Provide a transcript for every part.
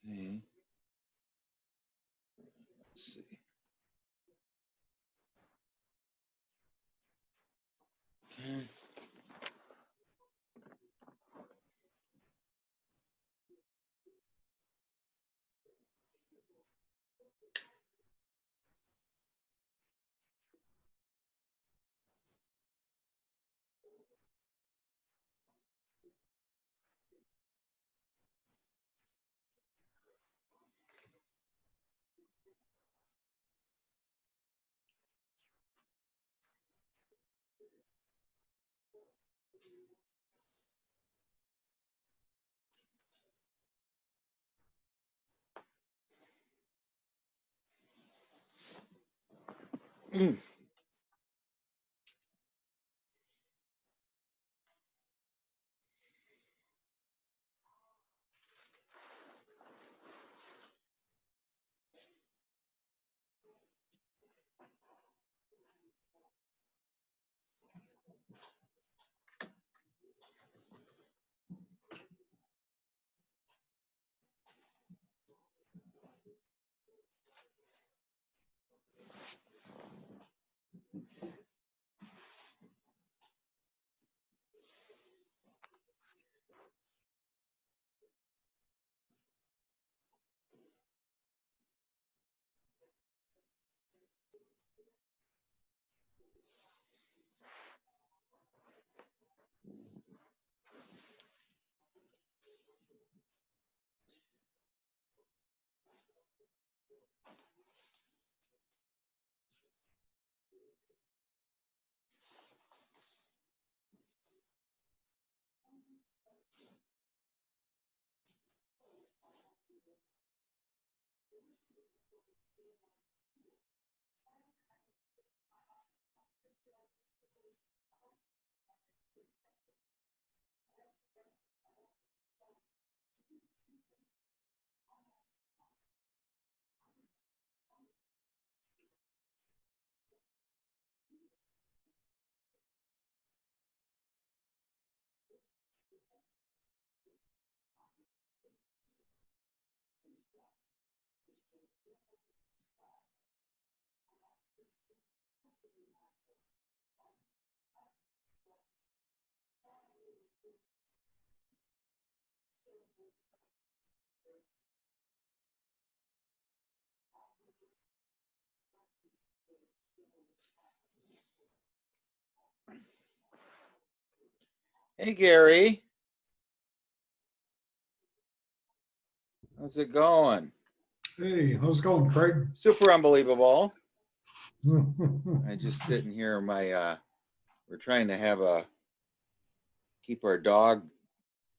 Okay. Let's see. Okay. Mm. Hey, Gary. How's it going? Hey, how's it going, Craig? Super unbelievable. I just sitting here, we're trying to keep our dog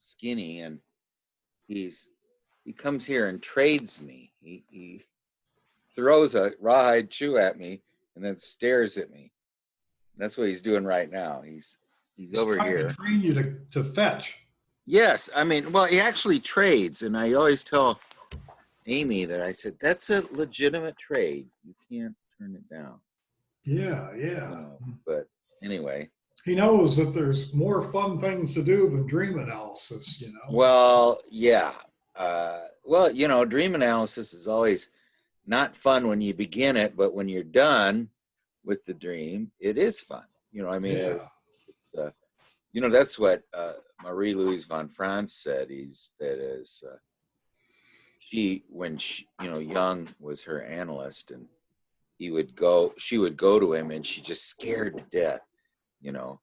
skinny, and he comes here and trades me. He throws a rawhide chew at me and then stares at me. That's what he's doing right now. He's He's over trying to here. train you to fetch. Yes, I mean, well, he actually trades, and I always tell Amy that I said that's a legitimate trade. You can't turn it down. Yeah, yeah. But anyway. He knows that there's more fun things to do than dream analysis, you know? Well, yeah. Well, dream analysis is always not fun when you begin it, but when you're done with the dream, it is fun. I mean, Yeah. that's what Marie-Louise von Franz said. When Jung was her analyst, and she would go to him, and she just scared to death, you know,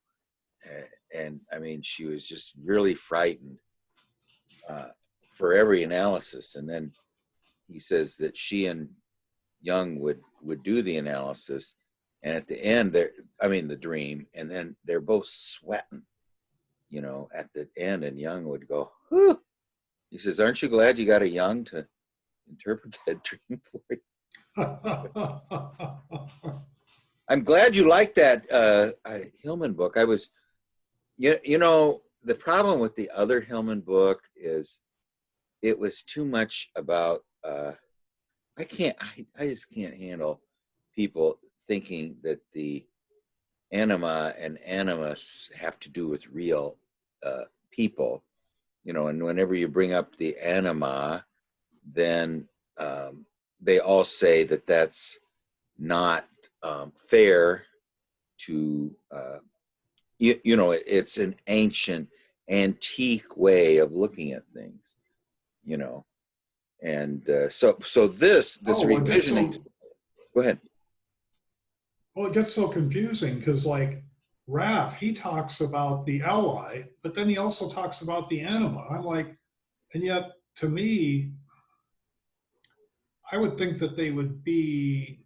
and I mean, she was just really frightened for every analysis. And then he says that she and Jung would do the analysis, and at the end, the dream, and then they're both sweating, at the end, and Jung would go, whew. He says, "Aren't you glad you got a Jung to interpret that dream for you?" I'm glad you like that Hillman book. The problem with the other Hillman book is it was too much about. I just can't handle people thinking that the anima and animus have to do with real people. And whenever you bring up the anima, then they all say that that's not fair to, you know, it's an ancient, antique way of looking at things, you know. And so this Oh, it gets revisioning. so Go ahead. well, it gets so confusing because like Raph, he talks about the ally, but then he also talks about the anima. I'm like, and yet to me, I would think that they would be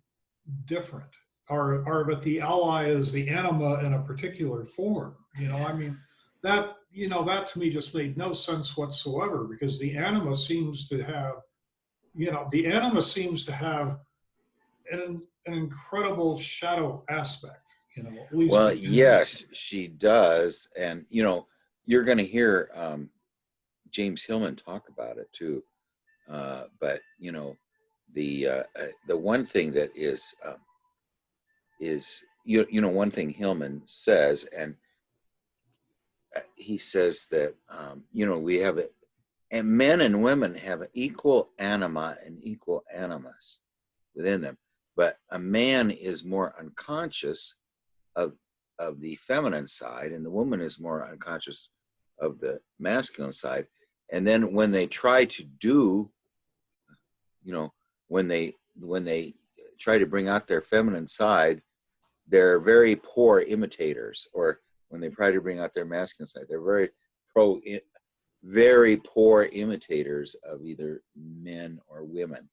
different, or but the ally is the anima in a particular form. You know, I mean, that that to me just made no sense whatsoever because the anima seems to have, the anima seems to have an incredible shadow aspect. At least Well, in this. yes, she does, and you know, you're going to hear James Hillman talk about it too. But you know, the one thing that is you know, one thing Hillman says, and he says that you know, we have it, and men and women have an equal anima and equal animus within them, but a man is more unconscious of the feminine side, and the woman is more unconscious of the masculine side. And then when they try to do, you know, when they try to bring out their feminine side, they're very poor imitators. Or when they try to bring out their masculine side, they're very poor imitators of either men or women,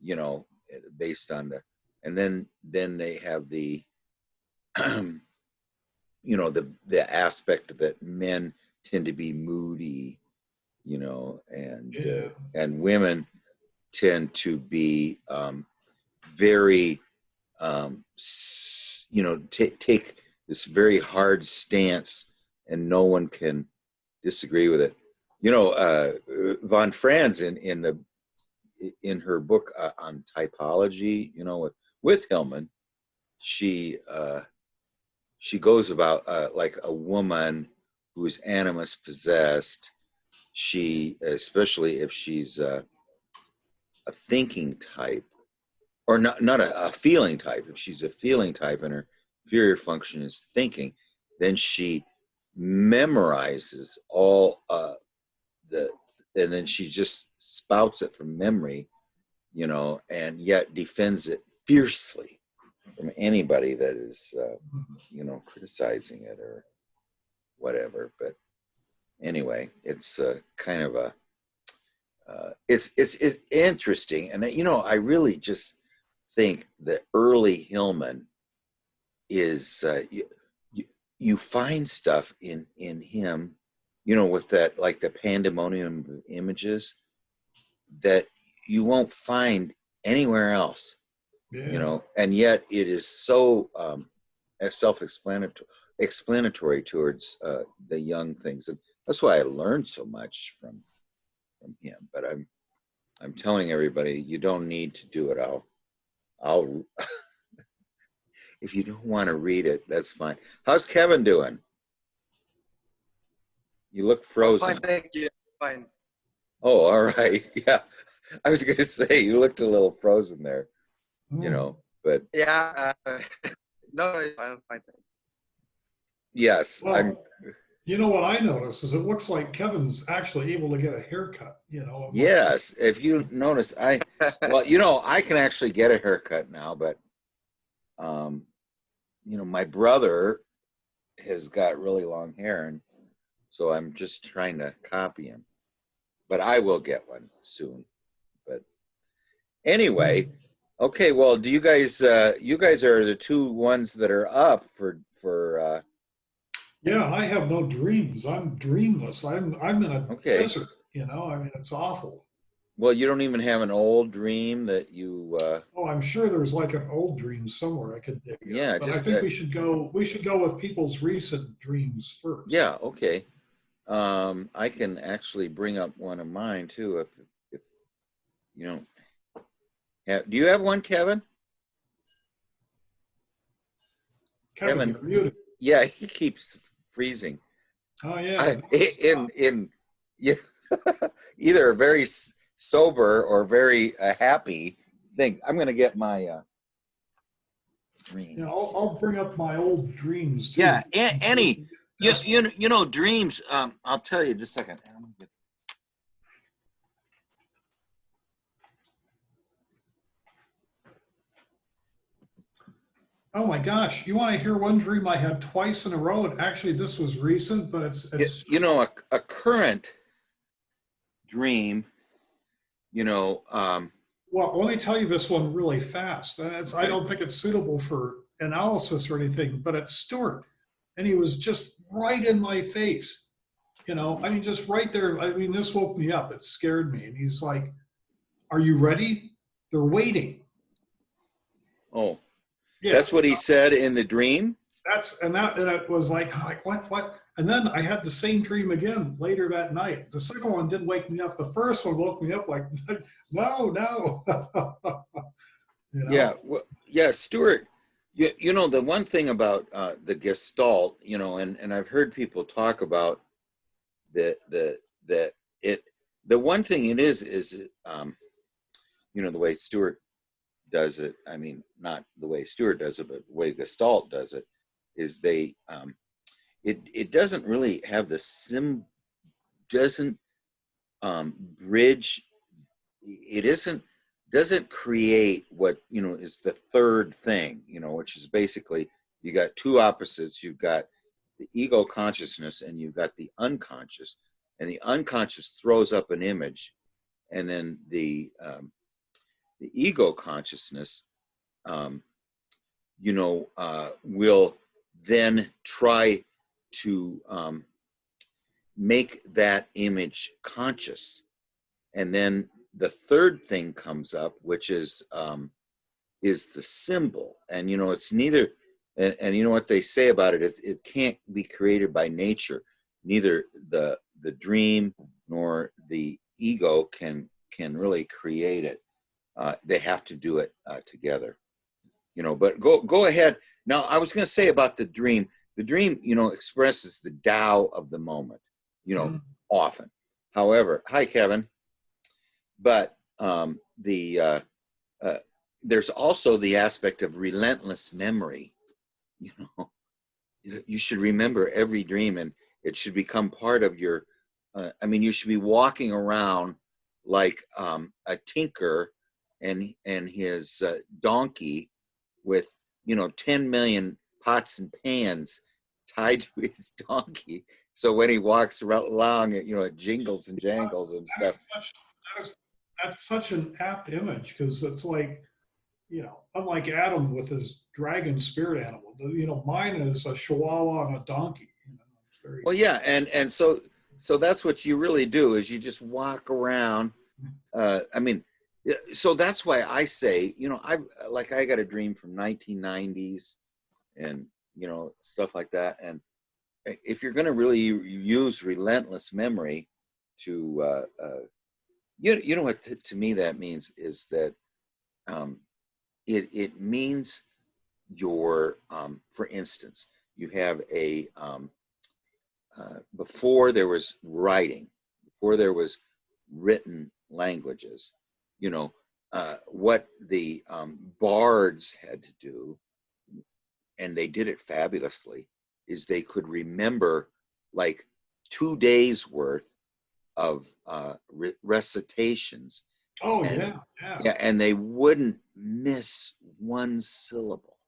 you know, based on the, and then they have the you know, the aspect that men tend to be moody, you know, Yeah. and women tend to be very you know, take this very hard stance, and no one can disagree with it. You know, von Franz in her book on typology, you know, with Hillman, she she goes about like a woman who's animus possessed. She, especially if she's a thinking type, or not a feeling type. If she's a feeling type and her inferior function is thinking, then she memorizes all the, and then she just spouts it from memory, you know, and yet defends it fiercely from anybody that is, you know, criticizing it or whatever. But anyway, it's kind of a it's interesting, and you know, I really just think that early Hillman is you find stuff in him, you know, with that, like the pandemonium of images that you won't find anywhere else, you Yeah. know, and yet it is so self-explanatory towards the young things, and that's why I learned so much from him. But I'm telling everybody, you don't need to do it. I'll if you don't want to read it, that's fine. How's Kevin doing? You look I'm fine, frozen. thank you. Fine. Oh, all right. Yeah, I was gonna say you looked a little frozen there, you Hmm. know. But Yeah. No, I'm fine. Thanks. yes, I'm. Well, what I noticed is it looks like Kevin's actually able to get a haircut. I'm like, Yes, if you notice, well, you know, I can actually get a haircut now, but um, you know, my brother has got really long hair, and so I'm just trying to copy him. But I will get one soon. But anyway, okay. Well, do you guys are the two ones that are up for yeah, I have no dreams. I'm dreamless. I'm in a okay. desert. I mean, it's awful. Well, you don't even have an old dream that you Oh, I'm sure there's like an old dream somewhere I could dig up, yeah, but I just think we should go with people's recent dreams first. yeah, okay. I can actually bring up one of mine too if you don't have, do you have one, Kevin? Kevin, Kevin, you're muted. yeah, he keeps freezing. Oh yeah. I in yeah, either very sober or very happy thing. I'm going to get my dreams. I'll bring up my old dreams too. Yeah, any you know dreams. I'll tell you just a second. Oh my gosh, you want to hear one dream I had twice in a row? And actually, this was recent, but it's You know, a current dream. You know, well, let me tell you this one really fast. And I don't think it's suitable for analysis or anything, but it's Stuart. And he was just right in my face. I mean, just right there. I mean, this woke me up. It scared me. And he's like, "Are you ready? They're waiting." oh, Yeah, that's what he said in the dream. and it was like, I'm like, what? And then I had the same dream again later that night. The second one didn't wake me up. The first one woke me up like, no. Yeah, well, yeah, Stuart. You know the one thing about the Gestalt, you know, and I've heard people talk about that it. The one thing it is you know, the way Stuart does it. I mean, not the way Stuart does it, but the way Gestalt does it, is they it doesn't really have the doesn't bridge. It doesn't create what, you know, is the third thing, you know, which is basically you got two opposites. You've got the ego consciousness and you've got the unconscious, and the unconscious throws up an image, and then the ego consciousness, you know, will then try to make that image conscious, and then the third thing comes up, which is the symbol. And you know, it's neither, and you know what they say about it, it can't be created by nature. Neither the dream nor the ego can really create it. They have to do it together, you know. But go ahead. Now, I was going to say about the dream. The dream, you know, expresses the Tao of the moment, you know, often. However, hi, Kevin. But there's also the aspect of relentless memory. You know, you should remember every dream, and it should become part of your. I mean, you should be walking around like a tinker and his donkey with, you know, 10 million pots and pans tied to his donkey. So when he walks along, you know, it jingles and jangles and stuff. That's such an apt image, because it's like, unlike Adam with his dragon spirit animal, mine is a chihuahua on a donkey. Well, yeah, and so that's what you really do, is you just walk around. I mean, so that's why I say, you know, I got a dream from 1990s and, you know, stuff like that. And if you're going to really use relentless memory to, you know what to me that means is that it means your, for instance, you have a, before there was writing, before there was written languages, you know, what the bards had to do, and they did it fabulously, is they could remember like 2 days worth of recitations. Oh, and, yeah. And they wouldn't miss one syllable,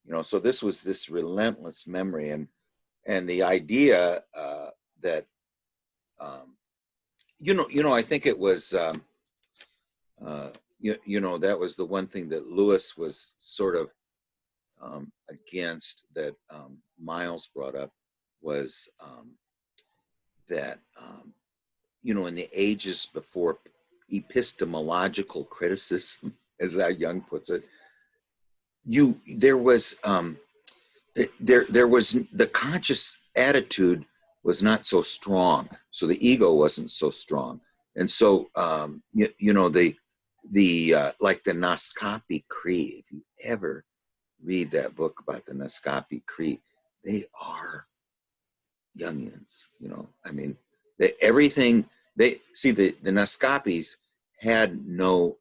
you know. So this was this relentless memory, and the idea that you know, I think it was you know, that was the one thing that Lewis was sort of against, that Miles brought up, was that you know, in the ages before epistemological criticism, as Young puts it, there was the conscious attitude was not so strong, so the ego wasn't so strong, and so you know, the like the Naskapi Cree. If you ever read that book about the Naskapi Cree, they are Jungians. You know, I mean, everything they see, the Naskapis had no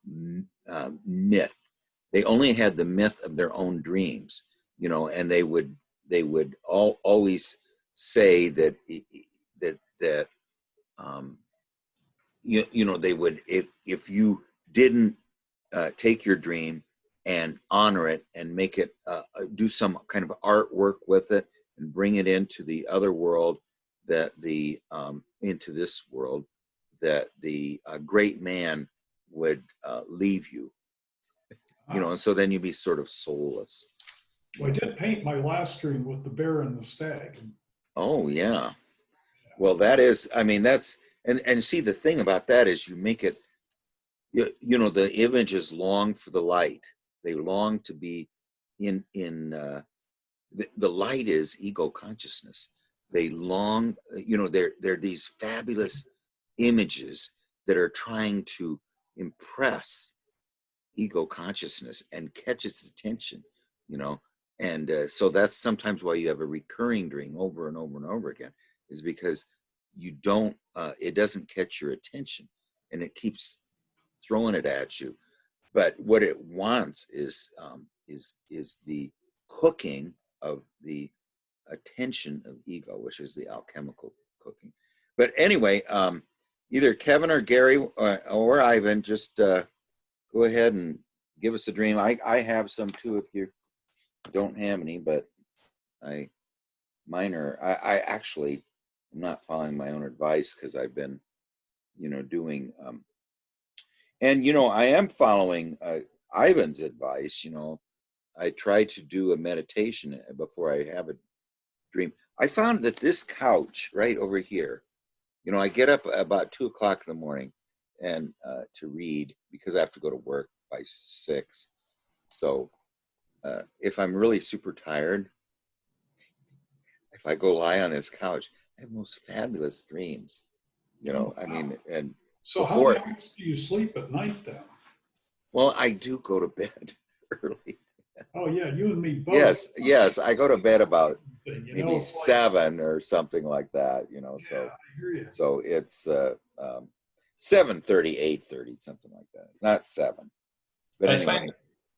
myth. They only had the myth of their own dreams, you know, and they would always say that that you know, they would, if you didn't take your dream and honor it and make it do some kind of artwork with it and bring it into the other world, that the into this world, that the great man would leave you, you know, and so then you'd be sort of soulless. Well, I did paint my last dream with the bear and the stag. Oh yeah. Well, that is, I mean, that's, and see, the thing about that is you make it, you know, the images long for the light. They long to be in the light is ego consciousness. They long, you know, they're these fabulous images that are trying to impress ego consciousness and catch its attention, you know. And so that's sometimes why you have a recurring dream over and over and over again, is because you don't, it doesn't catch your attention, and it keeps throwing it at you. But what it wants is the cooking of the attention of ego, which is the alchemical cooking. But anyway, either Kevin or Gary or Ivan, just go ahead and give us a dream. I have some too if you don't have any, but mine are, I actually am not following my own advice because I've been, you know, doing, and, you know, I am following Ivan's advice. You know, I try to do a meditation before I have a dream. I found that this couch right over here, you know, I get up about 2 o'clock in the morning and to read because I have to go to work by 6. So if I'm really super tired, if I go lie on this couch, I have most fabulous dreams. You know, I mean, and So how many hours do you sleep at night then? well, I do go to bed early. Oh yeah, you and me both. Yes, I go to bed about You maybe know, it's like, 7 or something like that. You know, yeah, I hear you. so it's 7:30, 8:30, something like that. It's not 7, but I anyway. find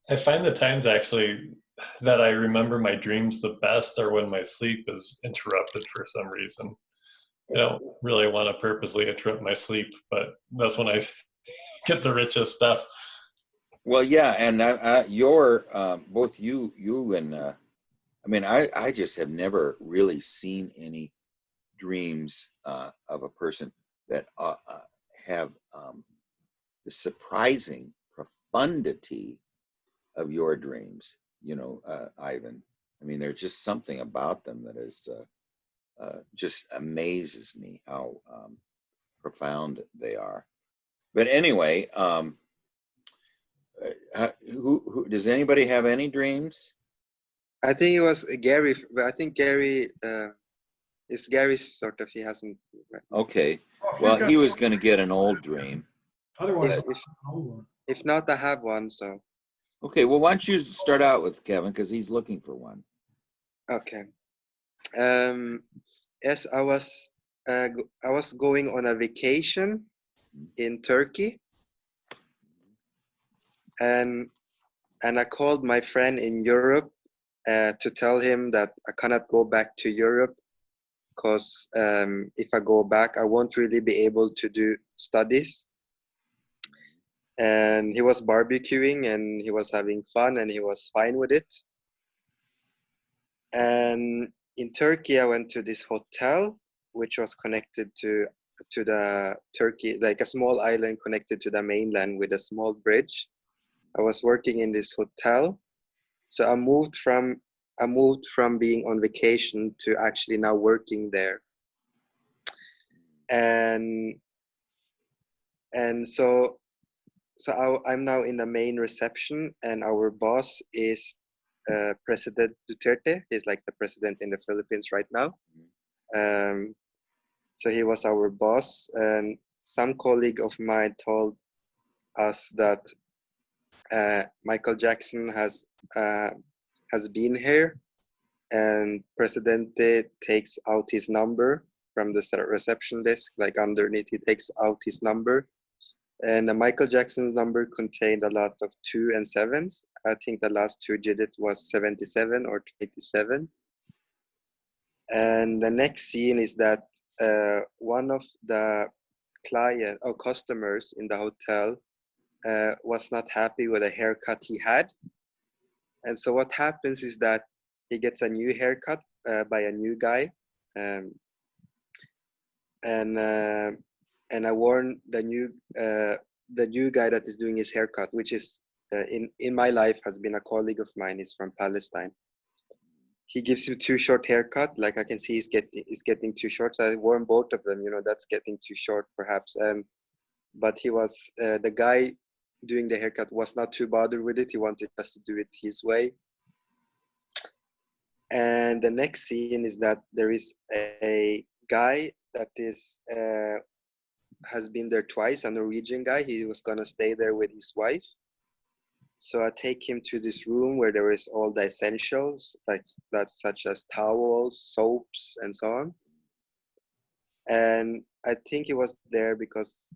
I find the times actually that I remember my dreams the best are when my sleep is interrupted for some reason. I don't really want to purposely interrupt my sleep, but that's when I get the richest stuff. Well, yeah, and your both you and I mean, I just have never really seen any dreams of a person that have the surprising profundity of your dreams. You know, Ivan. I mean, there's just something about them that is just amazes me how profound they are. But anyway, who does anybody have any dreams? I think it was Gary, but I think Gary, it's Gary's sort of, he hasn't. Okay. Oh, if Well, you've got he was going to get an old dream. Otherwise, If, I'll if, have an old one. if not, I have one, so, Okay. Well, why don't you start out with Kevin because he's looking for one. okay. Yes, I was going on a vacation in Turkey, and I called my friend in Europe to tell him that I cannot go back to Europe because if I go back, I won't really be able to do studies. And he was barbecuing and he was having fun and he was fine with it. And in Turkey, I went to this hotel, which was connected to the Turkey, like a small island connected to the mainland with a small bridge. I was working in this hotel. So I moved from being on vacation to actually now working there. And so I'm now in the main reception, and our boss is President Duterte. He's like the president in the Philippines right now. So he was our boss, and some colleague of mine told us that Michael Jackson has been here, and Presidente takes out his number from the reception desk, like underneath he takes out his number, And Michael Jackson's number contained a lot of 2 and 7s. I think the last 2 digit was 77 or 87. And the next scene is that one of the client or customers in the hotel was not happy with a haircut he had. And so what happens is that he gets a new haircut by a new guy. Um, and I warn the new guy that is doing his haircut, which is in my life has been a colleague of mine. He's from Palestine. He gives you too short haircut. Like I can see he's getting too short. So I warn both of them. That's getting too short, perhaps. But he was the guy doing the haircut was not too bothered with it. He wanted us to do it his way. And the next scene is that there is a guy that is has been there twice, a Norwegian guy. He was gonna stay there with his wife. So I take him to this room where there is all the essentials, like that, such as towels, soaps, and so on. And I think he was there because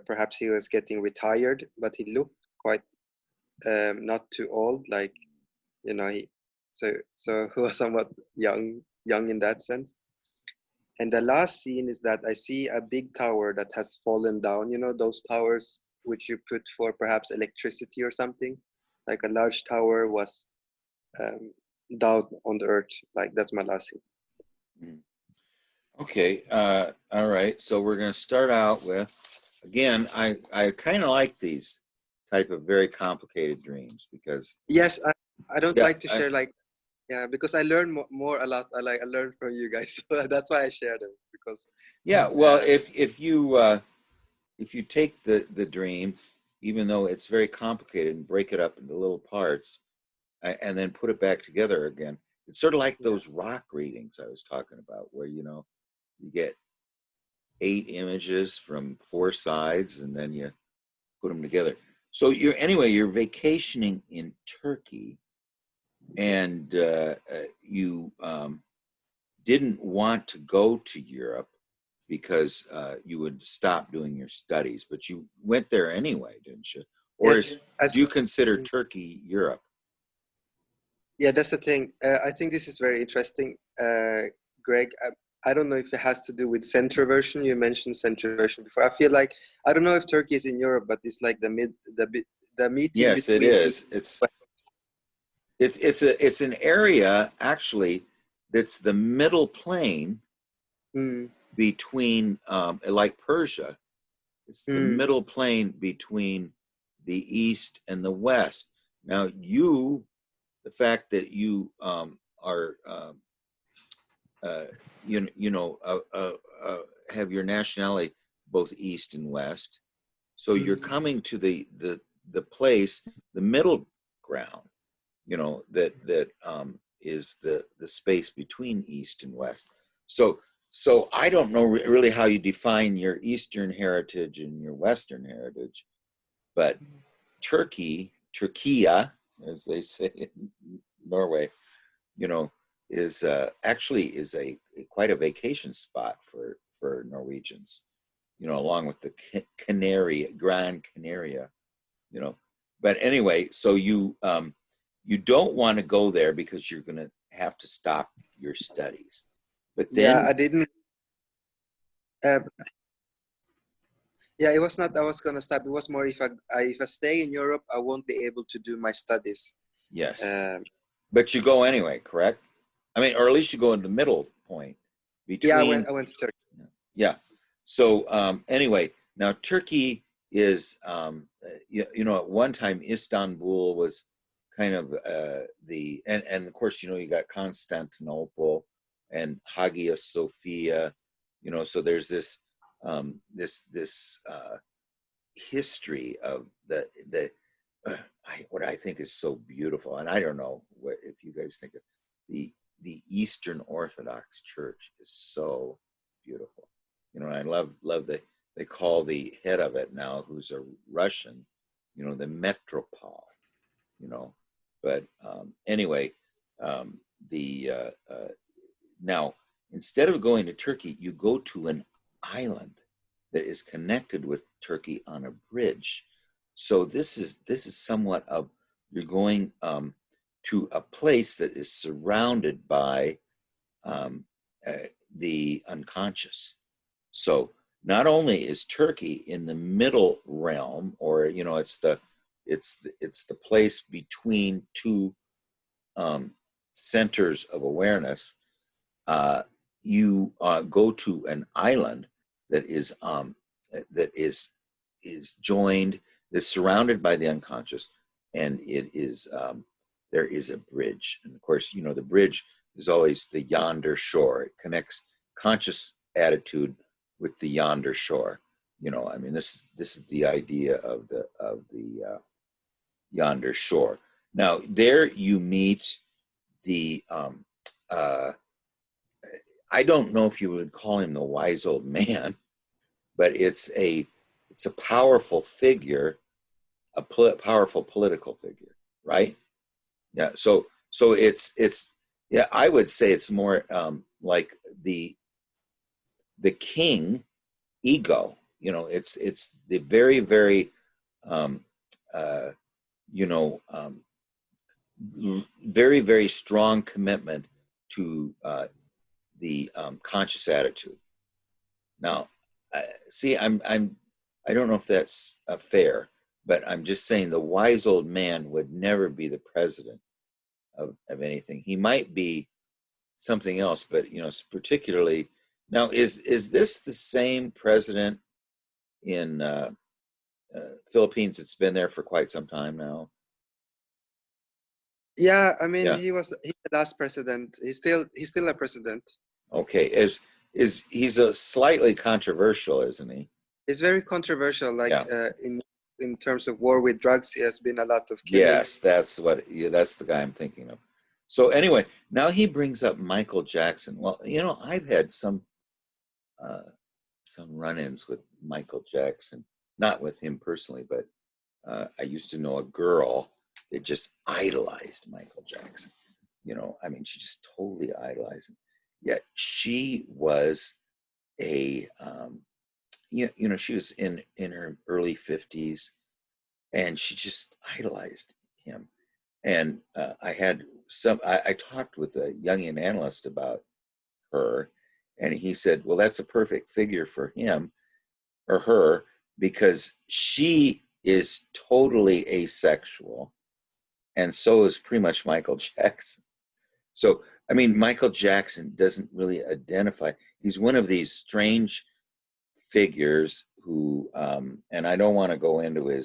perhaps he was getting retired, but he looked quite not too old, like so he was somewhat young in that sense. And the last scene is that I see a big tower that has fallen down. Those towers which you put for perhaps electricity or something, like a large tower was down on the earth. Like that's my last scene. Okay. All right. So we're going to start out with, again, I kind of like these type of very complicated dreams because. Yes, I don't like to share because I learn more a lot. I learn from you guys, so that's why I share them because. Yeah. Well, if you take the dream, even though it's very complicated, and break it up into little parts, and then put it back together again, it's sort of like those rock readings I was talking about, where you get 8 images from 4 sides, and then you put them together. So you're vacationing in Turkey, and you didn't want to go to Europe because you would stop doing your studies, but you went there anyway, didn't you? Or do you consider Turkey Europe? Yeah, that's the thing. I think this is very interesting, Greg. I don't know if it has to do with centroversion. You mentioned centroversion before. I feel like I don't know if Turkey is in Europe, but it's like the meeting. Yes, between it is. It's an area actually that's the middle plane between like Persia. It's the middle plane between the East and the West. Now the fact that you are have your nationality both East and West, so you're coming to the place, the middle ground, that is the space between East and West. So I don't know really how you define your Eastern heritage and your Western heritage, but Turkia, as they say in Norway, is actually quite a vacation spot for Norwegians, along with the Gran Canaria, But anyway, so you don't want to go there because you're going to have to stop your studies. But then, I didn't. It was not. I was gonna stop. It was more if I stay in Europe, I won't be able to do my studies. Yes. But you go anyway, correct? I mean, or at least you go in the middle point between. Yeah, I went to Turkey. Yeah. So anyway, now Turkey is, at one time Istanbul was kind of and of course, you got Constantinople and Hagia Sophia, so there's this history of what I think is so beautiful, and I don't know if you guys think of the Eastern Orthodox Church is so beautiful, and I love that they call the head of it now, who's a Russian, the Metropole, but anyway, now instead of going to Turkey, you go to an island that is connected with Turkey on a bridge. So this is somewhat of, you're going to a place that is surrounded by um, the unconscious. So not only is Turkey in the middle realm, or it's the place between two centers of awareness. You go to an island that is joined, is surrounded by the unconscious, and it is there is a bridge, and of course, the bridge is always the yonder shore. It connects conscious attitude with the yonder shore. I mean, this is the idea of the yonder shore. Now, there you meet the I don't know if you would call him the wise old man, but it's a powerful figure, powerful political figure, right? Yeah. So it's yeah, I would say it's more like the king ego. It's the very, very um, uh, you know very, very strong commitment to the conscious attitude. Now, see, I don't know if that's fair, but I'm just saying the wise old man would never be the president of anything. He might be something else, but particularly now, is this the same president in Philippines? It's been there for quite some time now. Yeah, I mean, Yeah. he's the last president. He's still a president. Okay. He's a slightly controversial, isn't he? It's very controversial. Like Yeah. In terms of war with drugs, he has been a lot of killings. Yes, that's the guy I'm thinking of. So anyway, now he brings up Michael Jackson. Well, I've had some run-ins with Michael Jackson, not with him personally, but I used to know a girl that just idolized Michael Jackson. I mean, she just totally idolized him. Yet she was a, she was in her early 50s, and she just idolized him. And I talked with a Jungian analyst about her, and he said, well, that's a perfect figure for him or her, because she is totally asexual, and so is pretty much Michael Jackson. So, I mean, Michael Jackson doesn't really identify. He's one of these strange figures who, and I don't want to go into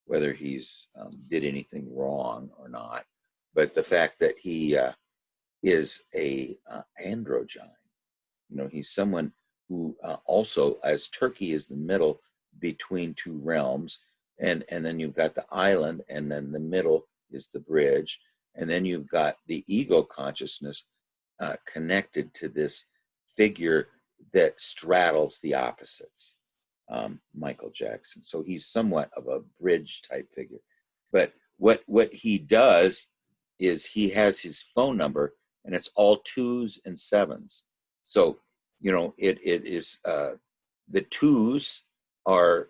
whether he's did anything wrong or not, but the fact that he is a androgyne. He's someone who also, as Turkey is the middle between two realms, and then you've got the island, and then the middle is the bridge, and then you've got the ego consciousness connected to this figure that straddles the opposites, Michael Jackson. So he's somewhat of a bridge type figure. But what he does is he has his phone number, and it's all 2s and 7s. So, it is the 2s are,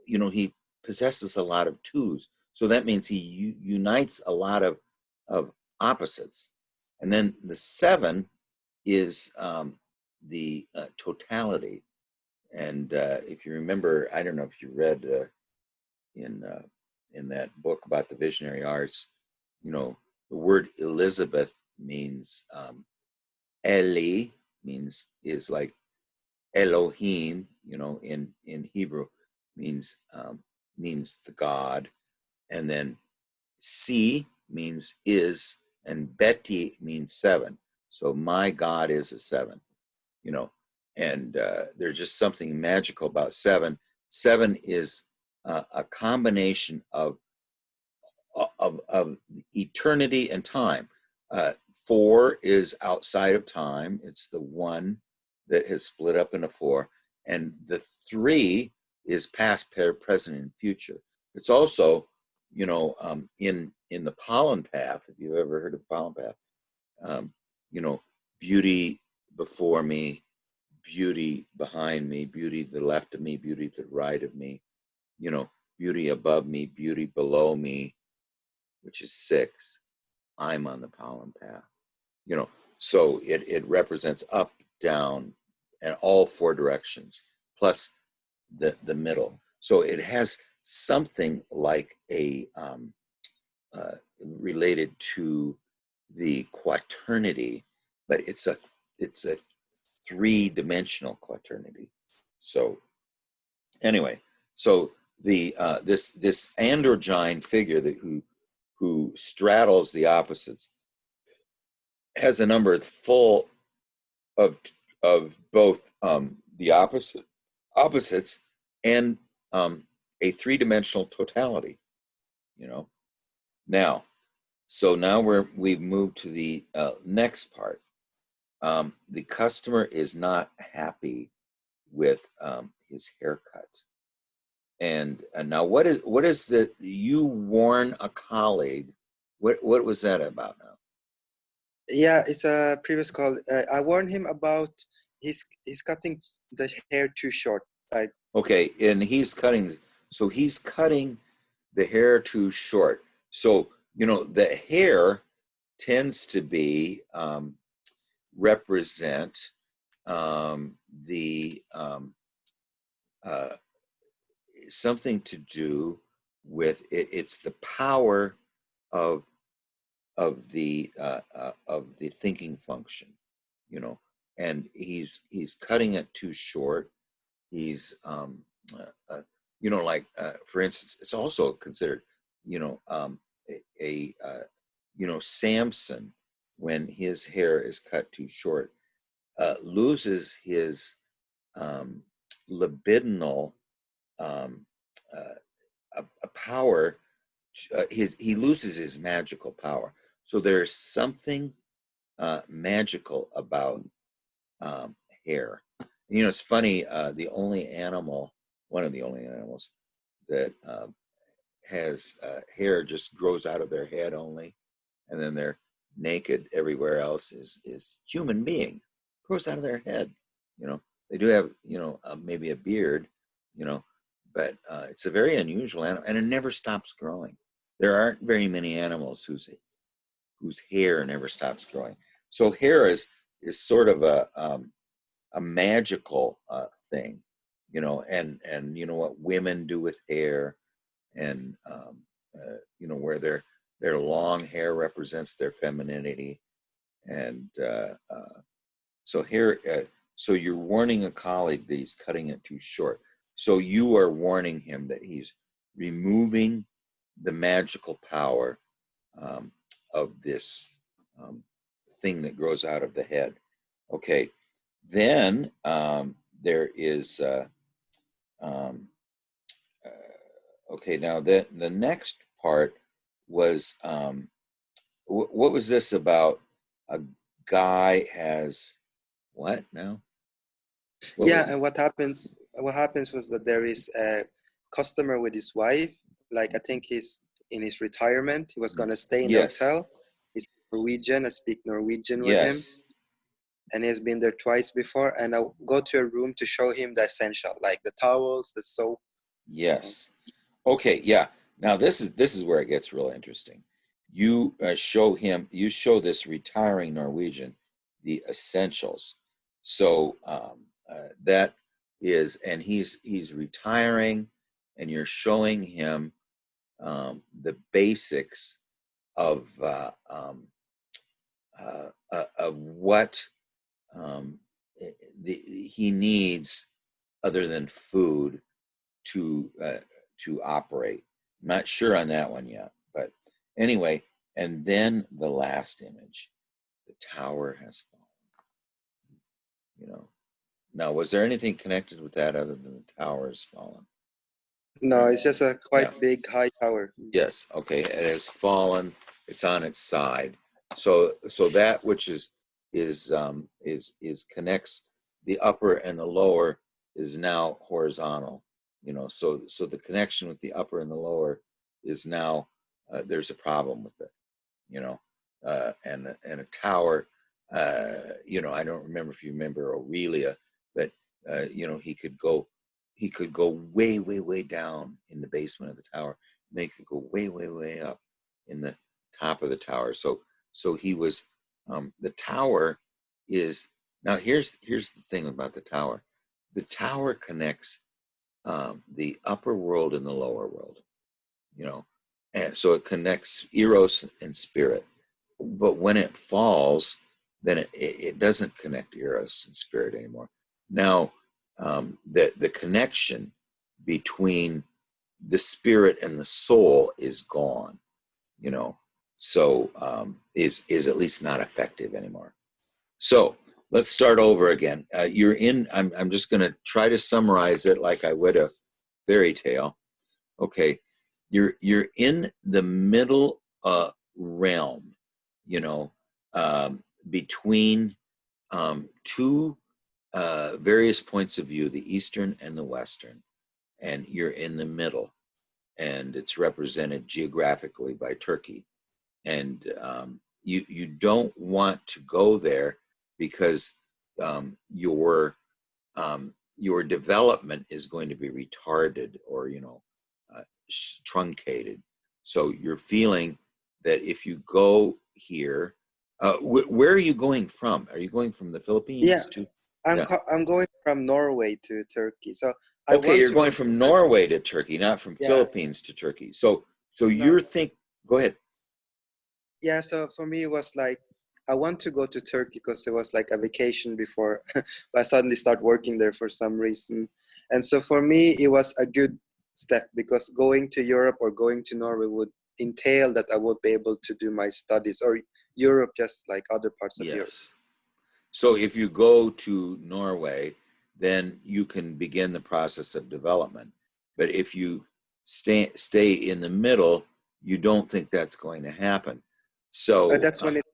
he possesses a lot of 2s. So that means he unites a lot of opposites. And then the 7 is the totality. And if you remember, I don't know if you read in that book about the visionary arts, the word Elizabeth means Eli is like Elohim, in Hebrew, means the God, and then Si means is, and Beti means 7. So my God is a 7, and there's just something magical about 7. 7 is a combination of eternity and time. 4 is outside of time. It's the 1 that has split up into 4. And the 3 is past, present, and future. It's also, in the pollen path, if you've ever heard of pollen path, beauty before me, beauty behind me, beauty to the left of me, beauty to the right of me, you know, beauty above me, beauty below me, which is 6. I'm on the pollen path, you know, so it represents up, down, and all 4 directions, plus the middle. So it has something like a related to the quaternity, but it's a 3-dimensional quaternity. So anyway, so the this androgyne figure that who straddles the opposites has a number full of both the opposites and a 3-dimensional totality, you know. Now, so now we've moved to the next part. The customer is not happy with his haircut. And now what is the, you warn a colleague, what was that about now? Yeah, it's a previous call. I warned him about he's cutting the hair too short. Like, Okay, and he's cutting the hair too short. So, you know, the hair tends to be represent the something to do with it. It's the power of the thinking function, you know. And he's cutting it too short. He's you know, like for instance, it's also considered, you know, you know, Samson, when his hair is cut too short, loses his libidinal um, a power. He loses his magical power. So there's something magical about hair. You know, it's funny. The only animal, one of the only animals that has hair just grows out of their head only, and then they're naked everywhere else, is human being. Grows out of their head. You know, they do have, you know, maybe a beard, you know, but it's a very unusual animal, and it never stops growing. There aren't very many animals whose hair never stops growing. So hair is sort of a magical thing, you know, and you know what women do with hair, and you know, where their long hair represents their femininity, and so here, so you're warning a colleague that he's cutting it too short. So you are warning him that he's removing the magical power of this thing that grows out of the head. Okay, then there is um, okay. Now the next part was what was this about? A guy has what now? What yeah, was it? and what happens was that there is a customer with his wife. Like, I think he's in his retirement. He was gonna stay in the Yes, hotel. He's Norwegian. I speak Norwegian with him, yes, and he's been there twice before. And I'll go to a room to show him the essential, like the towels, the soap. So yes. Okay, yeah. Now this is where it gets real interesting. You you show this retiring Norwegian the essentials. So that is, and he's retiring, and you're showing him the basics of of what um, he needs other than food to operate. I'm not sure on that one yet, but anyway. And then the last image, the tower has fallen. You know. Now, was there anything connected with that other than the tower has fallen? no, it's just a Yeah. quite big high tower. Yes. Okay. It has fallen. It's on its side. So that which is connects the upper and the lower is now horizontal. You know. So the connection with the upper and the lower is now there's a problem with it. You know, and a tower. You know, I don't remember if you remember Aurelia, but he could go way, way, way down in the basement of the tower, and then he could go way, way, way up in the top of the tower. So he was, the tower is, now here's the thing about the tower. The tower connects the upper world and the lower world, and so it connects eros and spirit. But when it falls, then it doesn't connect eros and spirit anymore. Now, the connection between the spirit and the soul is gone, so is at least not effective anymore. So let's start over again. I'm just going to try to summarize it like I would a fairy tale. Okay, you're in the middle realm, between two various points of view, the Eastern and the Western, and you're in the middle, and it's represented geographically by Turkey. And you don't want to go there because your development is going to be retarded or truncated. So you're feeling that if you go here, where are you going from? Are you going from the Philippines Yeah, to? I'm Yeah. I'm going from Norway to Turkey. So I Okay, want you're to going go. from Norway to Turkey, not from Yeah, Philippines to Turkey. So no, go ahead. yeah. So for me, it was like I want to go to Turkey because it was like a vacation before, but I suddenly start working there for some reason, and so for me, it was a good step because going to Europe or going to Norway would entail that I would be able to do my studies or Europe, just like other parts of Europe. Yes. So if you go to Norway, then you can begin the process of development. But if you stay in the middle, you don't think that's going to happen. So That's when it.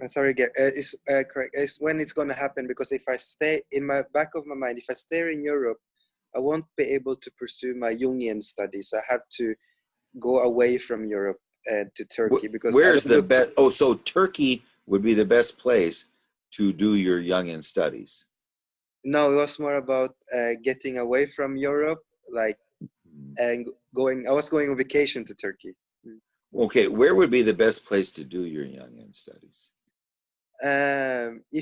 Sorry, it's correct. It's when it's going to happen because if I stay in my back of my mind, if I stay in Europe, I won't be able to pursue my Jungian studies. I have to go away from Europe to Turkey because I where's don't the look. best? Oh, so Turkey would be the best place to do your Jungian studies. No, it was more about getting away from Europe, like and going. I was going on vacation to Turkey. Okay, where would be the best place to do your Jungian studies?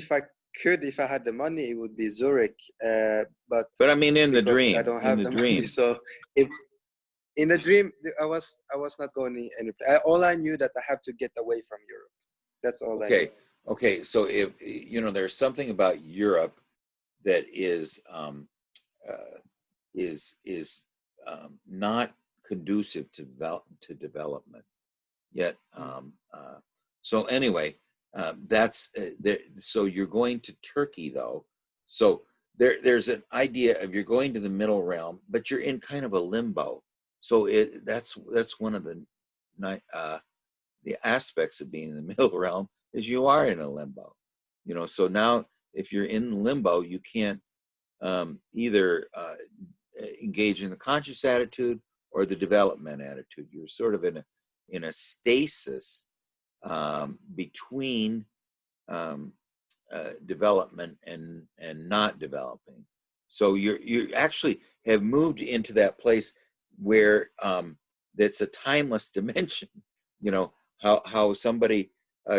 If I could, if I had the money, it would be Zurich. But I mean, in the because I dream, don't in have the the money, dream. so if in a dream, I was not going any. All I knew that I have to get away from Europe. That's all I knew. Okay. So if there's something about Europe that is not conducive to development yet. So anyway, that's there. So you're going to Turkey though. So there's an idea of you're going to the middle realm, but you're in kind of a limbo. So that's one of the aspects of being in the middle realm is you are in a limbo. So now if you're in limbo, you can't either engage in the conscious attitude or the development attitude. You're sort of in a stasis between development and not developing. So you actually have moved into that place where that's a timeless dimension. How somebody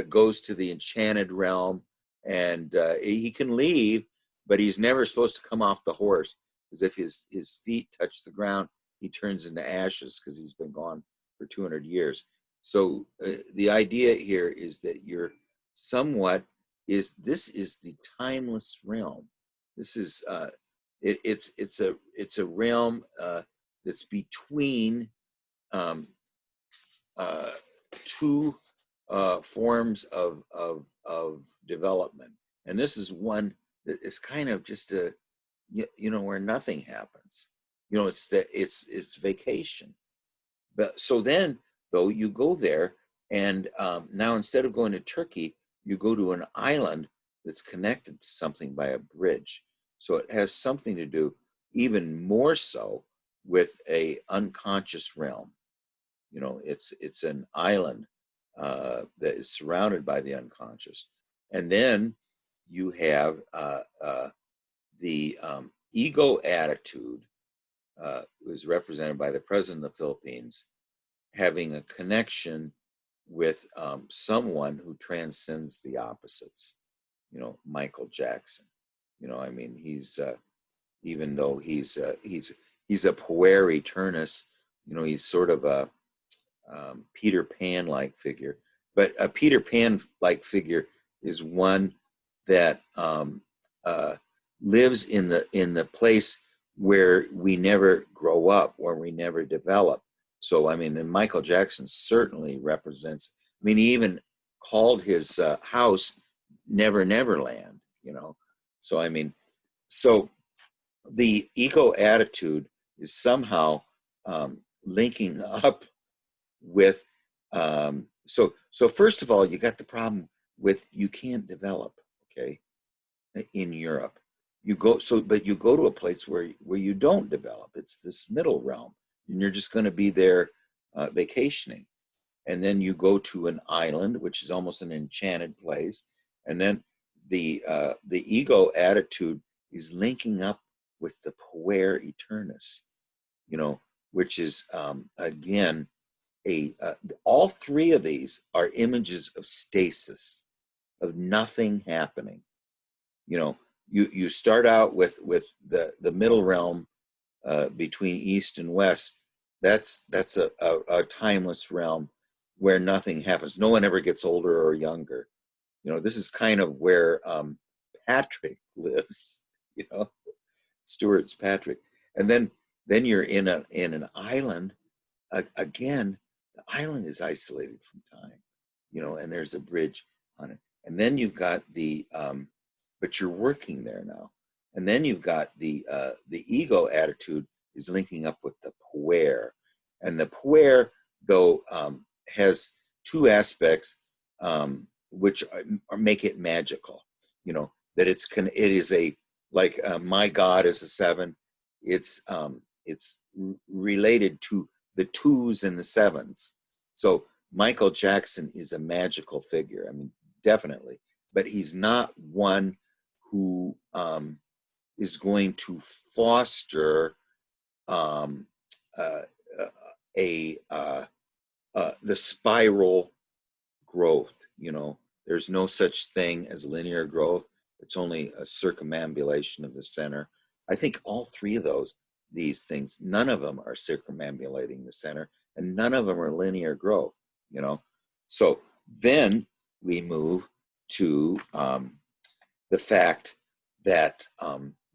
goes to the enchanted realm and he can leave, but he's never supposed to come off the horse, because if his feet touch the ground, he turns into ashes because he's been gone for 200 years. So the idea here is that you're somewhat this is the timeless realm. This is it's a realm that's between two forms of development, and this is one that is kind of just where nothing happens. It's vacation. But so then though you go there, and now instead of going to Turkey, you go to an island that's connected to something by a bridge. So it has something to do even more so with a unconscious realm. It's an island that is surrounded by the unconscious. And then you have the ego attitude was represented by the president of the Philippines having a connection with someone who transcends the opposites. You know, Michael Jackson. You know, I mean, he's even though he's a puer eternus. You know, he's sort of a Peter Pan-like figure. But a Peter Pan-like figure is one that lives in the place where we never grow up, where we never develop. So, I mean, and Michael Jackson certainly represents. I mean, he even called his house Never Never Land. You know, so I mean, so the ego attitude is somehow linking up with. So first of all, you got the problem with you can't develop. Okay, in Europe, but you go to a place where you don't develop. It's this middle realm, and you're just going to be there vacationing, and then you go to an island, which is almost an enchanted place, and then the ego attitude is linking up with the puer eternus, you know, which is again all three of these are images of stasis, of nothing happening. You know, you start out with the middle realm between east and west. That's a timeless realm where nothing happens. No one ever gets older or younger. You know, this is kind of where Patrick lives. You know, Stewart's Patrick, and then you're in an island. Again, the island is isolated from time. You know, and there's a bridge on it, and then you've got but you're working there now, and then you've got the ego attitude is linking up with the puer, and the puer though has two aspects which make it magical. You know, that it is a like my God is a seven. It's related to the twos and the sevens. So Michael Jackson is a magical figure. I mean, definitely, but he's not one who is going to foster the spiral growth. You know, there's no such thing as linear growth. It's only a circumambulation of the center. I think all three of these things, none of them are circumambulating the center, and none of them are linear growth. You know, so then we move to the fact that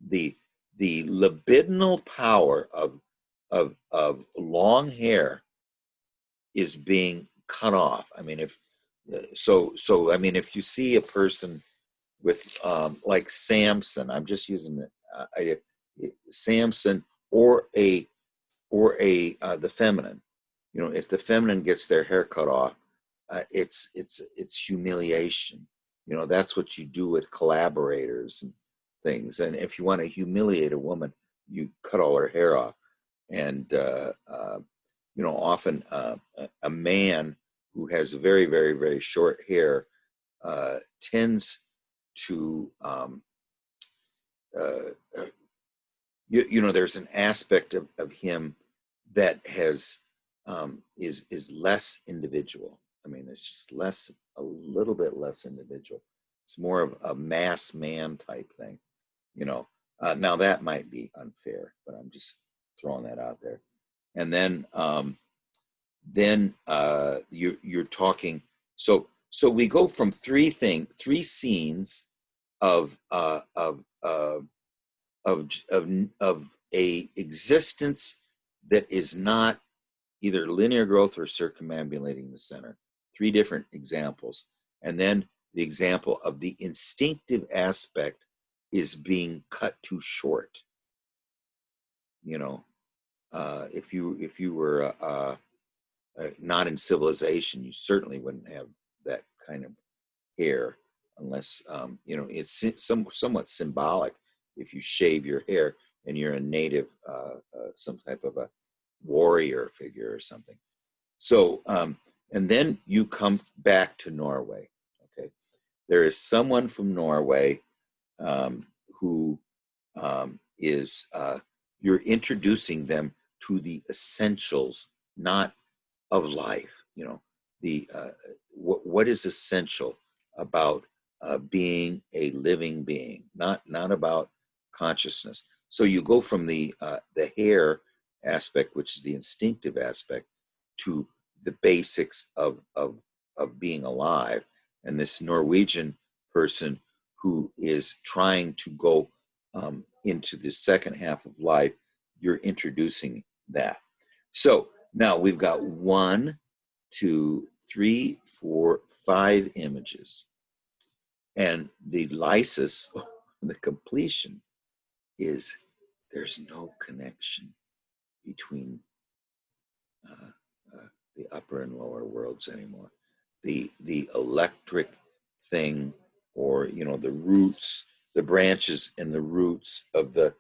the libidinal power of long hair is being cut off. I mean, if you see a person with like Samson, I'm just using Samson or the feminine. You know, if the feminine gets their hair cut off, it's humiliation. You know, that's what you do with collaborators and things. And if you want to humiliate a woman, you cut all her hair off. And you know, often a man who has very, very, very short hair tends to you know, there's an aspect of him that has is less individual. I mean, it's just a little bit less individual. It's more of a mass man type thing, you know. Now that might be unfair, but I'm just throwing that out there. And then you're talking. So we go from three scenes of a existence that is not either linear growth or circumambulating the center. Three different examples. And then the example of the instinctive aspect is being cut too short. You know, if you were not in civilization, you certainly wouldn't have that kind of hair unless, you know, it's somewhat symbolic if you shave your hair and you're a native, some type of a warrior figure or something. So, and then you come back to Norway. Okay, there is someone from Norway who is you're introducing them to the essentials, not of life. You know, the what is essential about being a living being, not about consciousness. So you go from the hair aspect, which is the instinctive aspect, to the basics of being alive. And this Norwegian person who is trying to go into the second half of life, you're introducing that. So now we've got 1, 2, 3, 4, 5 images. And the lysis, the completion, is there's no connection between the upper and lower worlds anymore. The electric thing, or the roots, the branches and the roots of the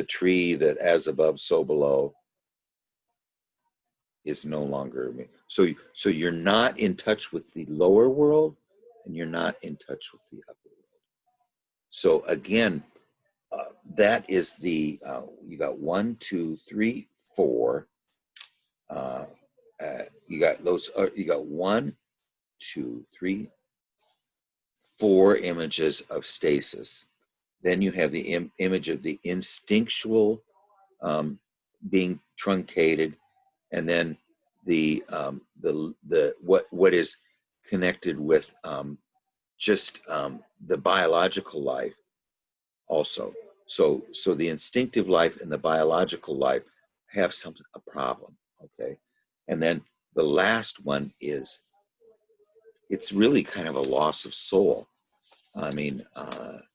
tree that as above so below is no longer. So you're not in touch with the lower world, and you're not in touch with the upper world. So again, that is the you got 1, 2, 3, 4. You got those. You got 1, 2, 3, 4 images of stasis. Then you have the image of the instinctual being truncated, and then the what is connected with just the biological life also. So the instinctive life and the biological life have a problem. Okay, and then the last one is, it's really kind of a loss of soul. I mean,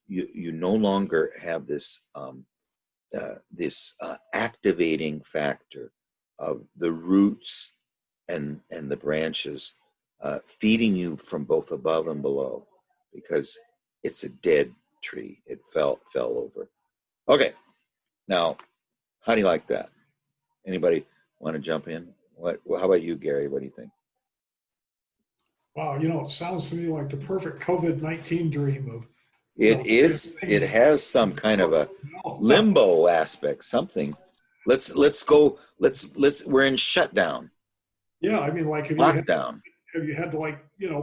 you no longer have this activating factor of the roots and the branches feeding you from both above and below, because it's a dead tree. It fell over. Okay, now how do you like that? Anybody want to jump in? How about you, Gary? What do you think? Wow, it sounds to me like the perfect COVID-19 dream of, It is. It has some kind of a limbo aspect. Something. Let's go. Let's. We're in shutdown. Yeah, I mean, like, Lockdown. have you had to, like,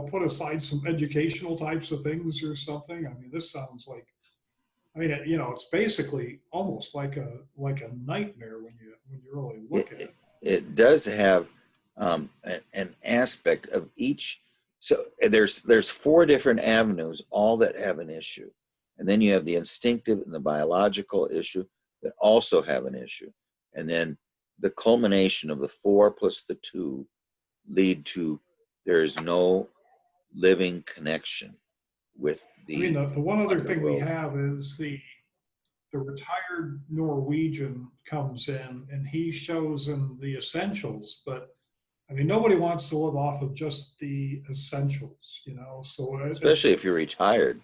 put aside some educational types of things or something? I mean, this sounds like, I mean, it's basically almost like a nightmare when you really look at it. It does have an aspect of each. So there's 4 different avenues, all that have an issue, and then you have the instinctive and the biological issue that also have an issue, and then the culmination of the 4 plus the 2 lead to there is no living connection with the. I mean, the one other thing we underworld. have is the retired Norwegian comes in and he shows them the essentials, but I mean, nobody wants to live off of just the essentials, so Especially if you're retired.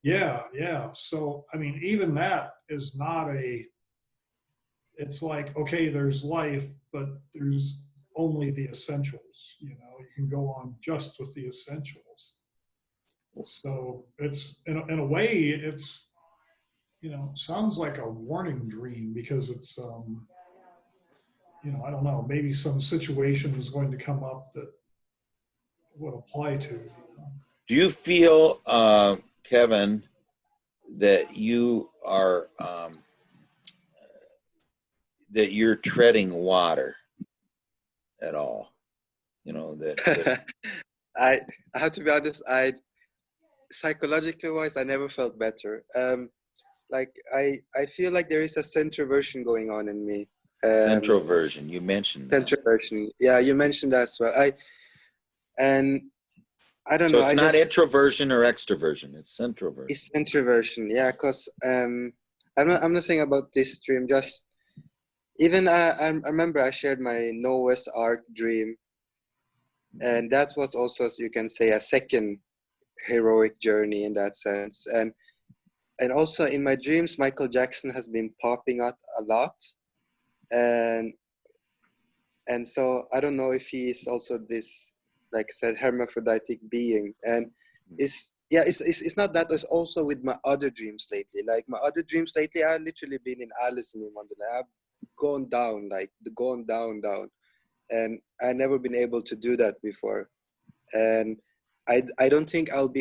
yeah. So, I mean, even that is not it's like, okay, there's life, but there's only the essentials, you can go on just with the essentials. So it's, in a way, it's, sounds like a warning dream, because it's, I don't know, maybe some situation is going to come up that would apply to. Do you feel, Kevin, that you are that you're treading water at all? That I have to be honest. Psychologically wise, I never felt better. Like I feel like there is a centroversion going on in me. centroversion. You mentioned that. Centroversion. Yeah, you mentioned that as well. And I don't know. So it's not introversion or extroversion. It's centroversion. It's introversion, yeah. Cause I'm not saying about this dream. Just even I remember I shared my Noah's Ark dream, and that was also, as you can say, a second heroic journey in that sense. And also in my dreams, Michael Jackson has been popping out a lot, and so I don't know if he is also this, like I said, hermaphroditic being. And It's yeah, it's not that. It's also with my other dreams lately. Like my other dreams lately, I've literally been in Alice in Wonderland. I've gone down, like gone down, down, and I never been able to do that before. And I don't think I would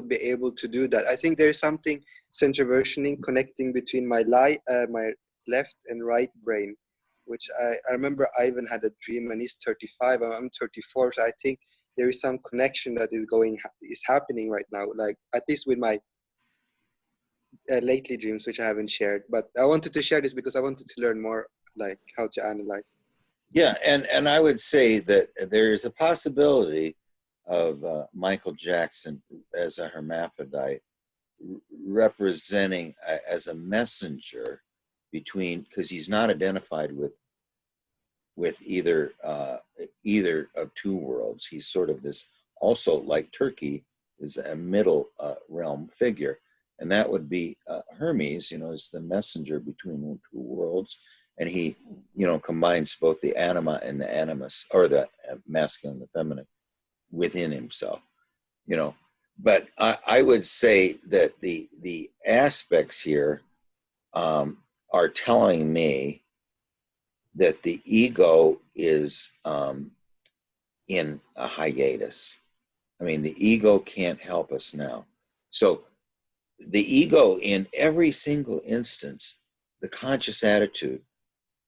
be able to do that. I think there's something centroversioning connecting between my left and right brain, which I remember Ivan had a dream and he's 35 and I'm 34, so I think there is some connection that is happening right now, like at least with my lately dreams, which I haven't shared. But I wanted to share this because I wanted to learn more, like how to analyze. Yeah, and I would say that there is a possibility of Michael Jackson as a hermaphrodite representing as a messenger between, because he's not identified with either of two worlds. He's sort of this, also like Turkey is a middle realm figure, and that would be Hermes. Is the messenger between two worlds, and he combines both the anima and the animus, or the masculine and the feminine, within himself. But I would say that the aspects here are telling me that the ego is in a hiatus. I mean, the ego can't help us now. So the ego, in every single instance, the conscious attitude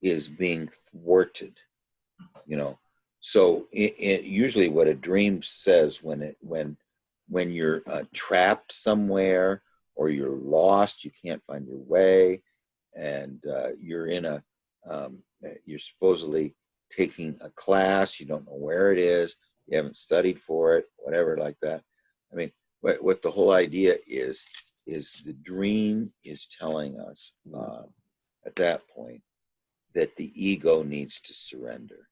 is being thwarted. So usually what a dream says when you're trapped somewhere, or you're lost, you can't find your way, and you're in you're supposedly taking a class, you don't know where it is, you haven't studied for it, whatever like that. I mean, what the whole idea is the dream is telling us at that point that the ego needs to surrender.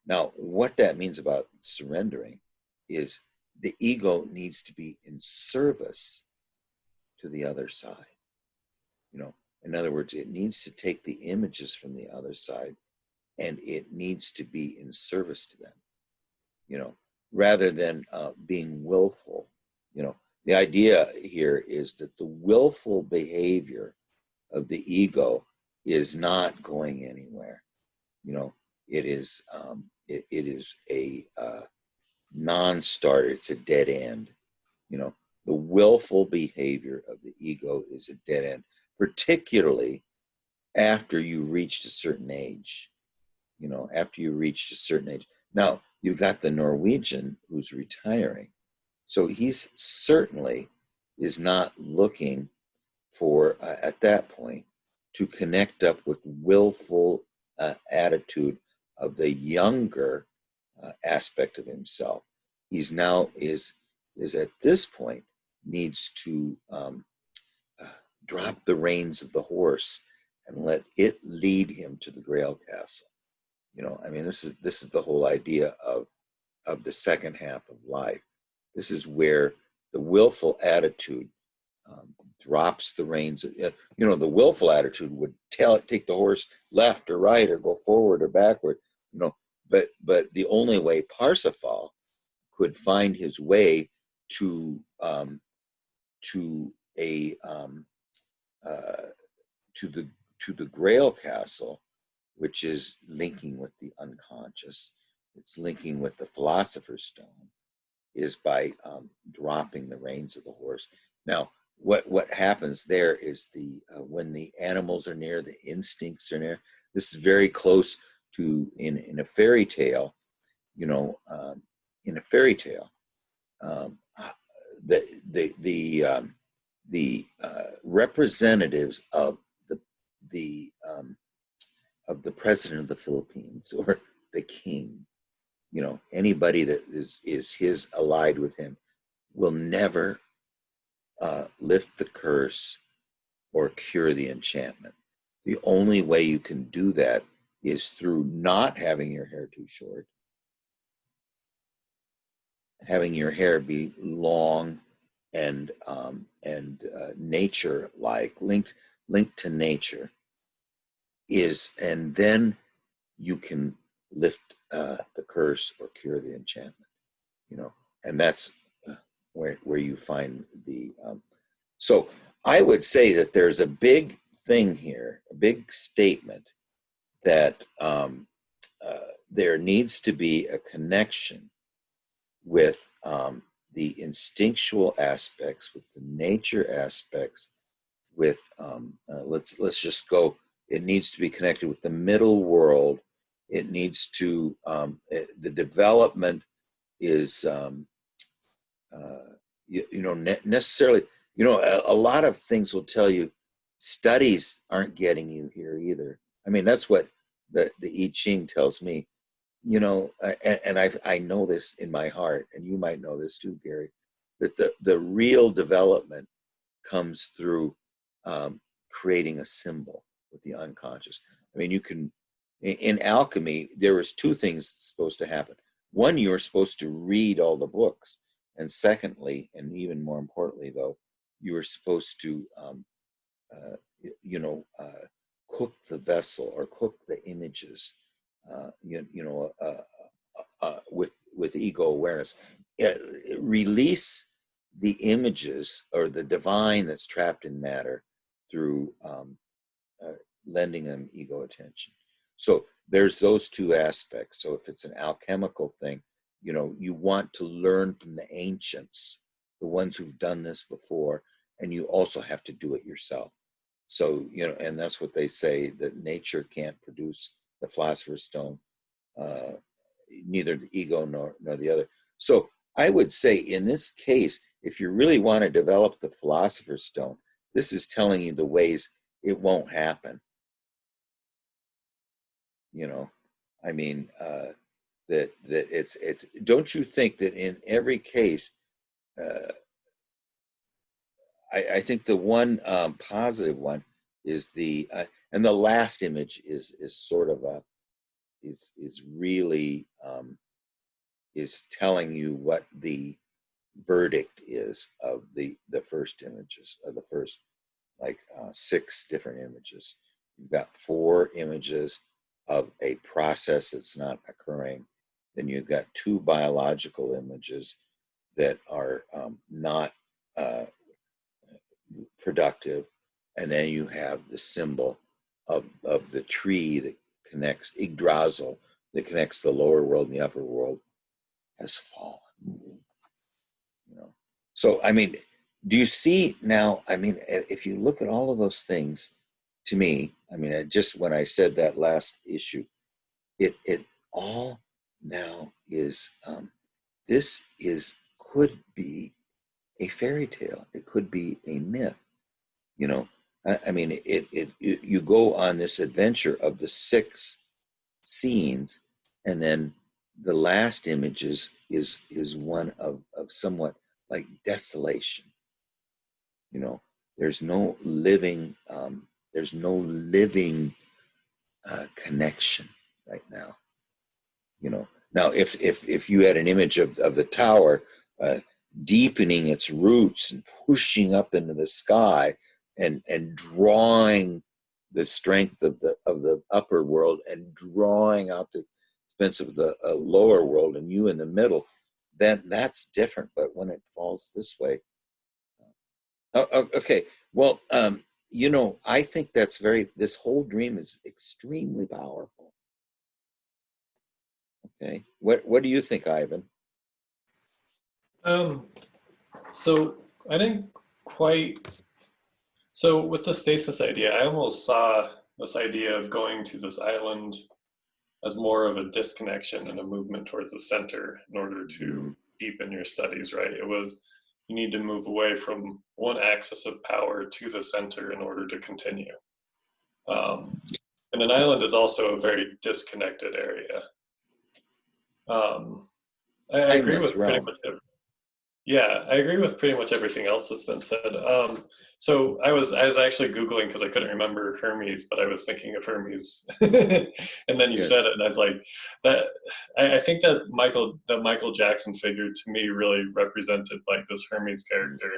Now what that means about surrendering is the ego needs to be in service to the other side. In other words, it needs to take the images from the other side and it needs to be in service to them, rather than being willful. The idea here is that the willful behavior of the ego is not going anywhere. It is a non-starter. It's a dead end. The willful behavior of the ego is a dead end, particularly after you reached a certain age. After you reached a certain age. Now, you've got the Norwegian who's retiring. So he's certainly is not looking for, at that point, to connect up with willful attitude of the younger aspect of himself. He's now is at this point needs to drop the reins of the horse and let it lead him to the Grail Castle. I mean, this is the whole idea of the second half of life. This is where the willful attitude drops the reins. The willful attitude would take the horse left or right, or go forward or backward. But the only way Parsifal could find his way to the Grail Castle, which is linking with the unconscious, it's linking with the Philosopher's Stone, is by dropping the reins of the horse. Now, what happens there is when the animals are near, the instincts are near. This is very close to in a fairy tale. In a fairy tale, the representatives of the president of the Philippines, or the king, anybody that is his allied with him, will never lift the curse or cure the enchantment. The only way you can do that is through not having your hair too short, having your hair be long and nature-like, linked to nature, and then you can lift the curse or cure the enchantment. And that's where you find the so I would say that there's a big thing here, a big statement that there needs to be a connection with the instinctual aspects, with the nature aspects, with let's just go. It needs to be connected with the middle world. It needs to the development is necessarily, a lot of things will tell you studies aren't getting you here either. I mean, that's what the I Ching tells me, and I know this in my heart, and you might know this too, Gary, that the real development comes through creating a symbol with the unconscious. I mean, you can, in alchemy, there was two things supposed to happen. One, you were supposed to read all the books. And secondly, and even more importantly, though, you were supposed to, cook the vessel or cook the images, with ego awareness. Release the images or the divine that's trapped in matter through lending them ego attention. So there's those two aspects. So if it's an alchemical thing, you want to learn from the ancients, the ones who've done this before, and you also have to do it yourself. So, and that's what they say, that nature can't produce the philosopher's stone, neither the ego nor the other. So I would say in this case, if you really want to develop the philosopher's stone, this is telling you the ways it won't happen. I mean, that it's don't you think that in every case, I think the one positive one is and the last image is sort of is really is telling you what the verdict is of the first images, of the first 6 different images. You've got 4 images of a process that's not occurring. Then you've got 2 biological images that are not productive. And then you have the symbol of the tree that connects, Yggdrasil, that connects the lower world and the upper world, has fallen. So, I mean, do you see now, I mean, if you look at all of those things, to me, I mean, just when I said that last issue, it all now is, could be a fairy tale. It could be a myth. I mean, you go on this adventure of the 6 scenes, and then the last images is one of somewhat like desolation. There's no living connection right now. Now if you had an image of the tower deepening its roots and pushing up into the sky and drawing the strength of the upper world and drawing out the expense of the lower world, and you in the middle, then that's different. But when it falls this way, okay. Well, I think that's this whole dream is extremely powerful. Okay. What do you think, Ivan? So I didn't quite. So with the stasis idea, I almost saw this idea of going to this island as more of a disconnection and a movement towards the center in order to deepen your studies, right? It was, you need to move away from one axis of power to the center in order to continue. And an island is also a very disconnected area. I agree with pretty much I agree with pretty much everything else that's been said. So I was actually Googling because I couldn't remember Hermes, but I was thinking of Hermes, and then you said it, and I'm like, that. I think that Michael Jackson figure to me really represented like this Hermes character.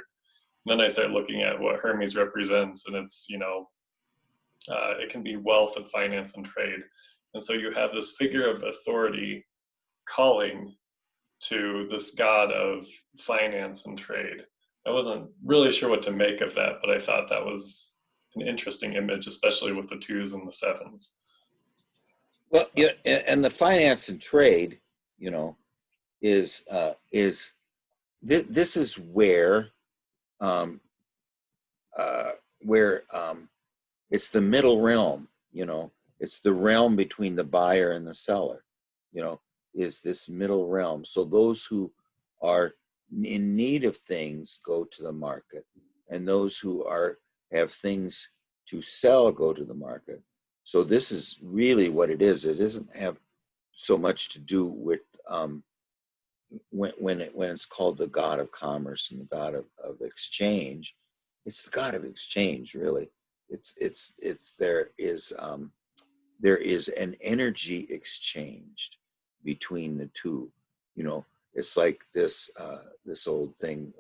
And then I started looking at what Hermes represents, and it's it can be wealth and finance and trade, and so you have this figure of authority calling to this god of finance and trade. I wasn't really sure what to make of that, but I thought that was an interesting image, especially with the twos and the sevens. Well, yeah, and the finance and trade, you know, is this is um, where it's the middle realm. You know, it's the realm between the buyer and the seller. You know, is this middle realm. So those who are in need of things go to the market, and those who have things to sell go to the market. So this is really what it is. It doesn't have so much to do with when it's called the God of commerce and the God of exchange. It's the God of exchange, really. It's there is an energy exchanged between the two. You know, it's like this old thing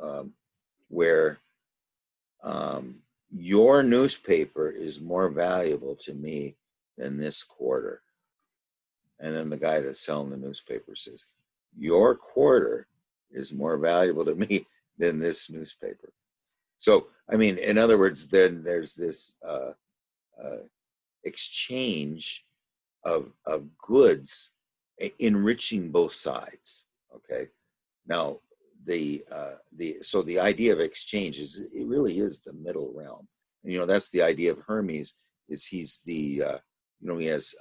where your newspaper is more valuable to me than this quarter. And then the guy that's selling the newspaper says, your quarter is more valuable to me than this newspaper. So, I mean, in other words, then there's this exchange of goods enriching both sides. Okay. Now, so the idea of exchange is, it really is the middle realm. And, you know, that's the idea of Hermes, is he's the he has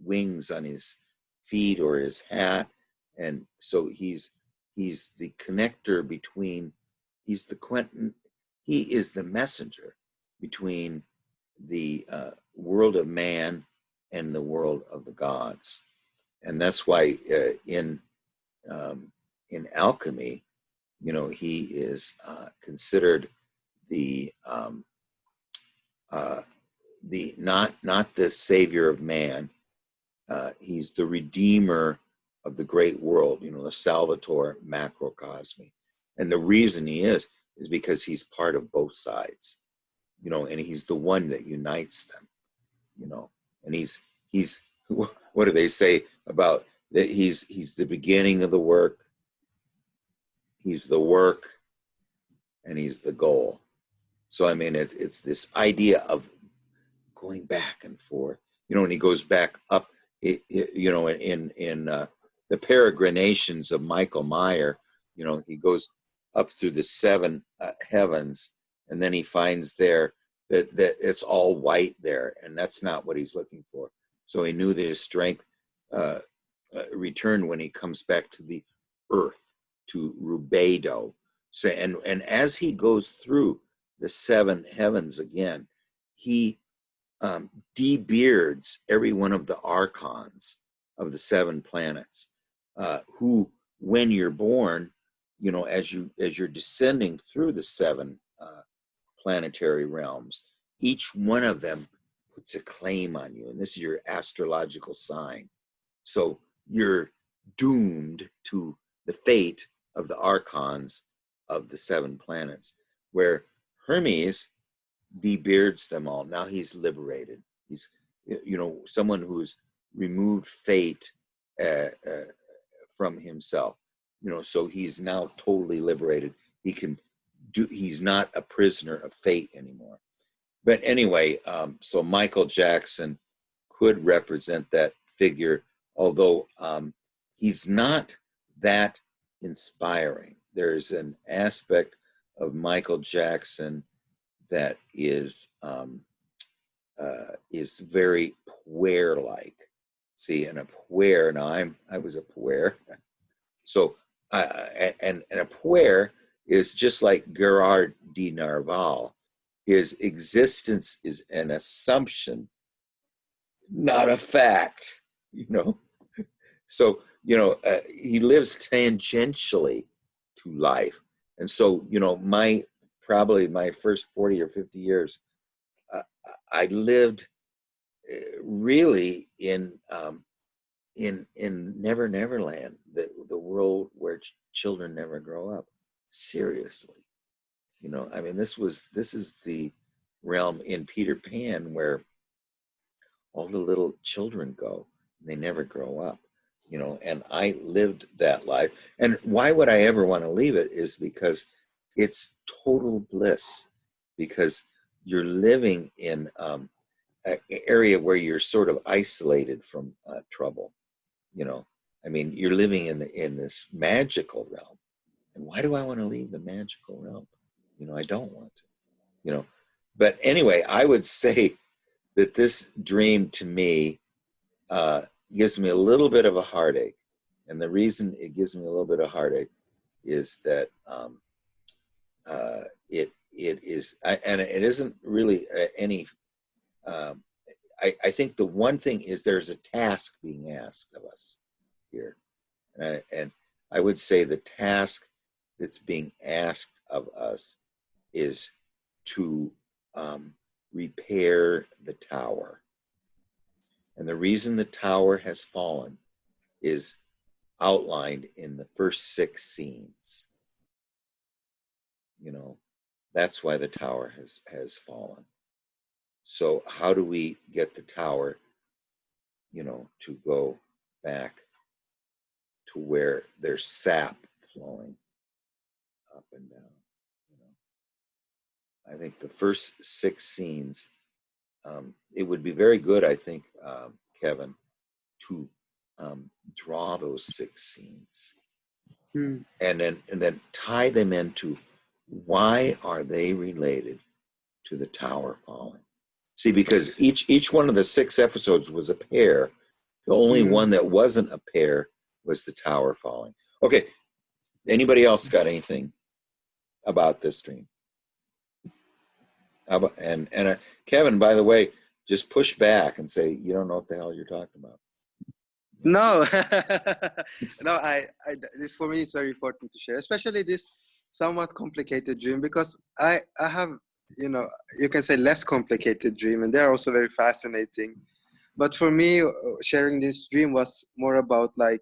wings on his feet or his hat, and so he's the connector between, he is the messenger between the world of man and the world of the gods. And that's why in alchemy, you know, he is considered the not the savior of man. He's the redeemer of the great world, you know, the Salvator Macrocosmi. And the reason he is because he's part of both sides, you know, and he's the one that unites them, you know. And he's what do they say about that? He's the beginning of the work, he's the work, and he's the goal. So I mean, it's this idea of going back and forth, you know. And he goes back up, you know, in the peregrinations of Michael Meyer, you know, he goes up through the seven heavens, and then he finds there that it's all white there, and that's not what he's looking for. So he knew that his strength returned when he comes back to the earth, to Rubedo. So and as he goes through the seven heavens again, he de-beards every one of the archons of the seven planets, who, when you're born, you know, as you're descending through the seven planetary realms, each one of them puts a claim on you, and this is your astrological sign. So you're doomed to the fate of the archons of the seven planets, where Hermes de-beards them all. Now he's liberated. He's, you know, someone who's removed fate from himself, you know, so he's now totally liberated. He's not a prisoner of fate anymore. But anyway, so Michael Jackson could represent that figure, although he's not that inspiring. There's an aspect of Michael Jackson that is very puer-like. See, and a puer. Now I was a puer, so and a puer is just like Gerard de Nerval. His existence is an assumption, not a fact. You know, so you know he lives tangentially to life, and so you know probably my first 40 or 50 years, I lived really in Never Never Land, the world where children never grow up. Seriously, you know, I mean, this is the realm in Peter Pan where all the little children go, and they never grow up. and I lived that life. And why would I ever want to leave it is because it's total bliss, because you're living in an area where you're sort of isolated from trouble. I mean, you're living in this magical realm. And why do I want to leave the magical realm? I don't want to, But anyway, I would say that this dream to me gives me a little bit of a heartache. And the reason it gives me a little bit of heartache is that it is, and it isn't really any. I think the one thing is there's a task being asked of us here, and I would say the task that's being asked of us is to repair the tower. And the reason the tower has fallen is outlined in the first 6 scenes. That's why the tower has fallen. So how do we get the tower, to go back to where there's sap flowing up and down? I think the first 6 scenes, it would be very good, I think, Kevin, to draw those 6 scenes and then tie them into why are they related to the tower falling. See, because each one of the 6 episodes was a pair. The only one that wasn't a pair was the tower falling. Okay, anybody else got anything about this dream? How about, and Kevin, by the way, just push back and say you don't know what the hell you're talking about. No, no. For me, it's very important to share, especially this somewhat complicated dream, because I have, you can say less complicated dream, and they're also very fascinating. But for me, sharing this dream was more about like,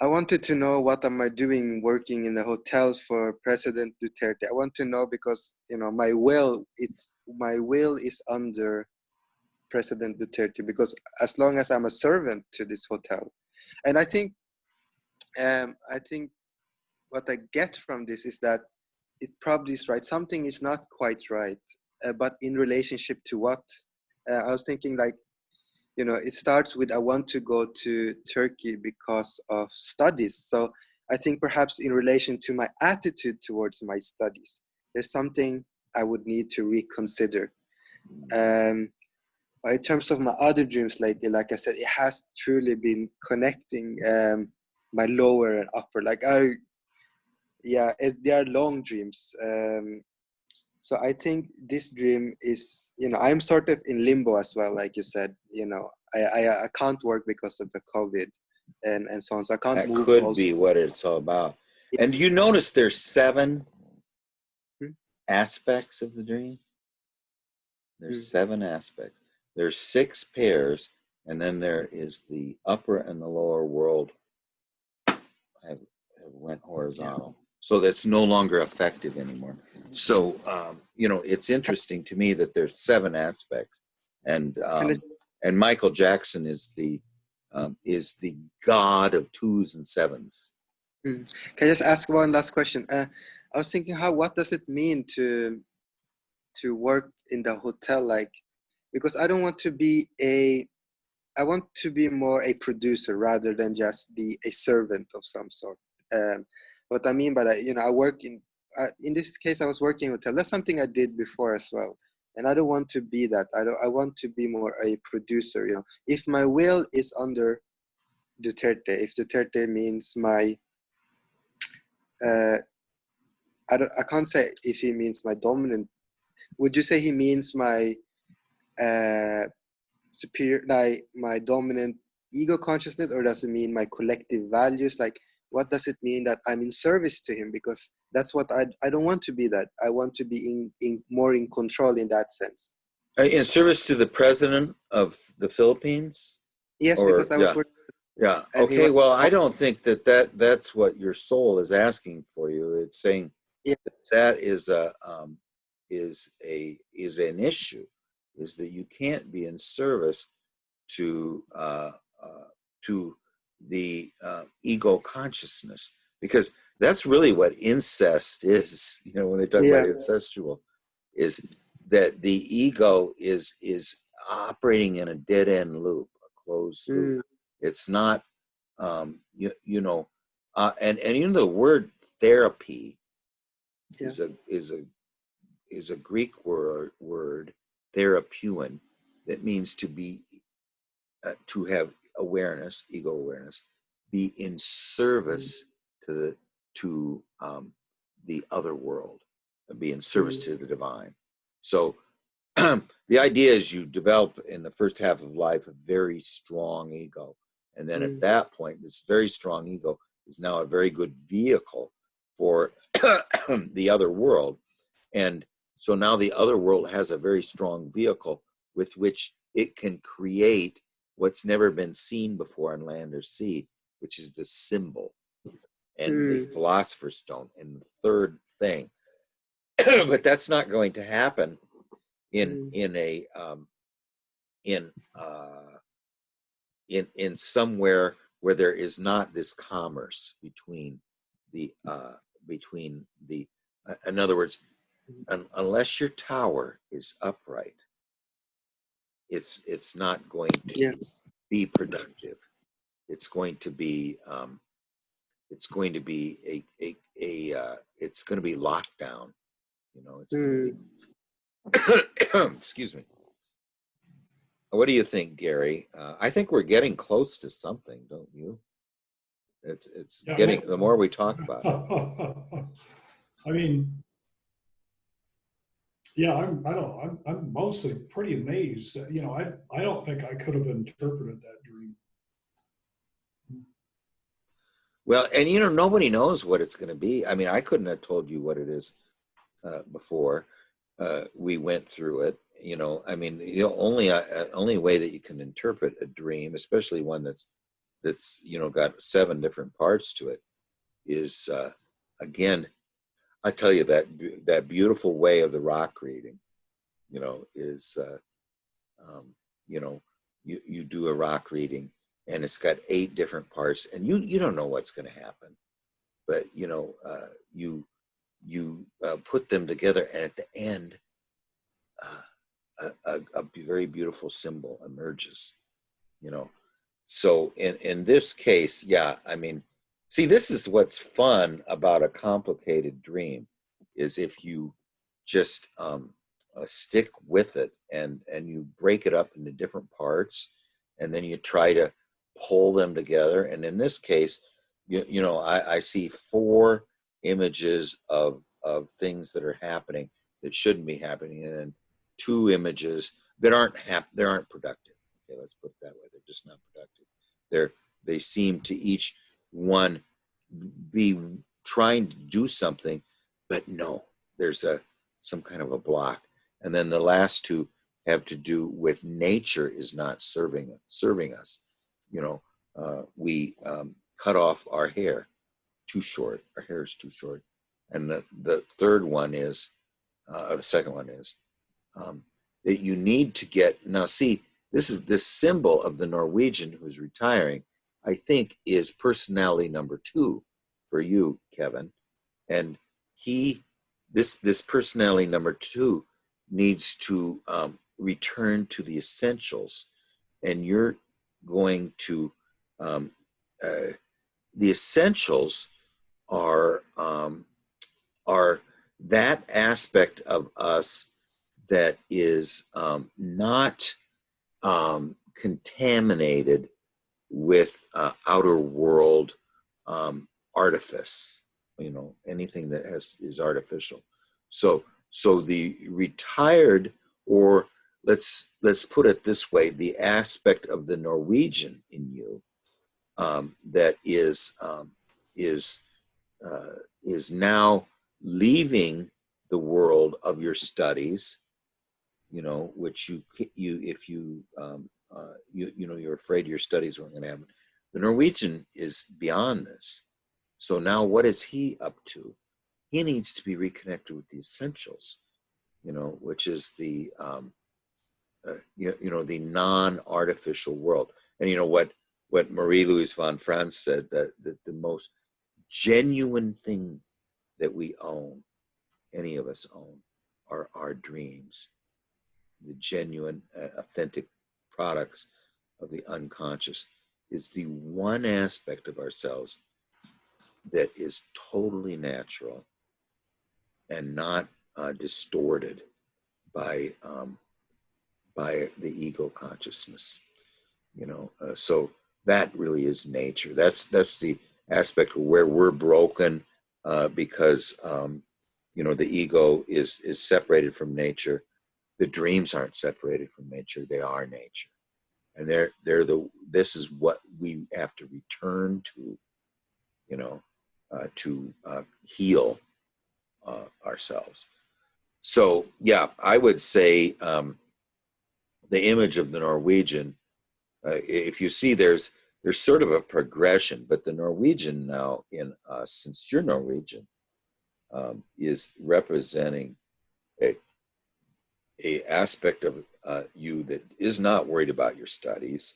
I wanted to know what am I doing working in the hotels for President Duterte. I want to know because my will is under President Duterte, because as long as I'm a servant to this hotel, and I think what I get from this is that it probably is right. Something is not quite right, but in relationship to what? I was thinking like, it starts with I want to go to Turkey because of studies. So I think perhaps in relation to my attitude towards my studies, there's something I would need to reconsider. In terms of my other dreams lately, like I said, it has truly been connecting my lower and upper. They are long dreams. So I think this dream is, I'm sort of in limbo as well, like you said. I can't work because of the COVID and so on. So I can't That move. could Also. be what it's all about. And you notice there's 7 aspects of the dream? There's 7 aspects. There's 6 pairs, and then there is the upper and the lower world have went horizontal. So that's no longer effective anymore. So, it's interesting to me that there's 7 aspects. And Michael Jackson is the god of 2s and 7s. Can I just ask one last question? I was thinking, what does it mean to work in the hotel? Like, because I don't want to be I want to be more a producer rather than just be a servant of some sort. What I mean by that, I work in this case, I was working in a hotel. That's something I did before as well. And I don't want to be that. I want to be more a producer, If my will is under Duterte, if Duterte means my, I can't say if he means my dominant. Would you say he means my superior, like my dominant ego consciousness, or does it mean my collective values? Like, what does it mean that I'm in service to him? Because that's what I don't want to be that. I want to be in more in control in that sense. In service to the president of the Philippines? Yes, because I was working. Yeah. Okay. Well, I don't think that's what your soul is asking for you. It's saying that is an issue, is that you can't be in service to ego consciousness, because that's really what incest is. You know, when they talk Yeah. about incestual, is that the ego is operating in a dead end loop, a closed loop. Mm. It's not, you know, and you know the word therapy Yeah. is a Greek word therapeuin, that means to be to have awareness, ego awareness, be in service to the other world, be in service to the divine. So the idea is you develop in the first half of life a very strong ego, and then at that point, this very strong ego is now a very good vehicle for the other world. And so now the other world has a very strong vehicle with which it can create what's never been seen before on land or sea, which is the symbol and the philosopher's stone and the third thing. But that's not going to happen in somewhere where there is not this commerce between the in other words, unless your tower is upright, it's not going to Yes. be productive. It's going to be it's going to be it's going to be locked down. You know, it's going to be excuse me. What do you think, Gary? I think we're getting close to something, don't you? It's Yeah, getting, the more we talk about it. I mean, yeah, I'm mostly pretty amazed. You know, I don't think I could have interpreted that dream. Well, and you know, nobody knows what it's going to be. I mean, I couldn't have told you what it is before we went through it. You know, I mean, the only way that you can interpret a dream, especially one that's you know got 7 different parts to it, is again, I tell you that beautiful way of the rock reading, you know, is you know, you do a rock reading and it's got 8 different parts, and you don't know what's going to happen, but you know, you put them together, and at the end, a very beautiful symbol emerges. You know, so in this case, yeah, I mean, see, this is what's fun about a complicated dream, is if you just stick with it and you break it up into different parts, and then you try to pull them together. And in this case, you know, I see 4 images of things that are happening that shouldn't be happening, and then 2 images that aren't productive. Okay, let's put it that way. They're just not productive. They seem to each one be trying to do something, but no, there's some kind of a block. And then the last 2 have to do with nature is not serving us. You know, we cut off our hair too short. Our hair is too short. And the third one is, or the second one is, that you need to get, now see, this symbol of the Norwegian who's retiring, I think, is personality number 2 for you, Kevin. And this personality number 2 needs to return to the essentials. And you're going to, the essentials are that aspect of us that is not contaminated with outer world artifice, you know, anything that is artificial. So the retired, or let's put it this way, the aspect of the Norwegian in you that is now leaving the world of your studies, you know, which you if you you know, you're afraid your studies weren't going to happen. The Norwegian is beyond this. So now what is he up to? He needs to be reconnected with the essentials, you know, which is the you know, the non-artificial world. And you know what what Marie-Louise von Franz said, that the most genuine thing that we own, any of us own, are our dreams, the genuine, authentic products of the unconscious, is the one aspect of ourselves that is totally natural and not distorted by the ego consciousness. So that really is nature. That's the aspect where we're broken, because the ego is separated from nature. The dreams aren't separated from nature; they are nature, and this is what we have to return to, to heal ourselves. So yeah, I would say the image of the Norwegian. If you see, there's sort of a progression, but the Norwegian now in us, since you're Norwegian, is representing a aspect of you that is not worried about your studies.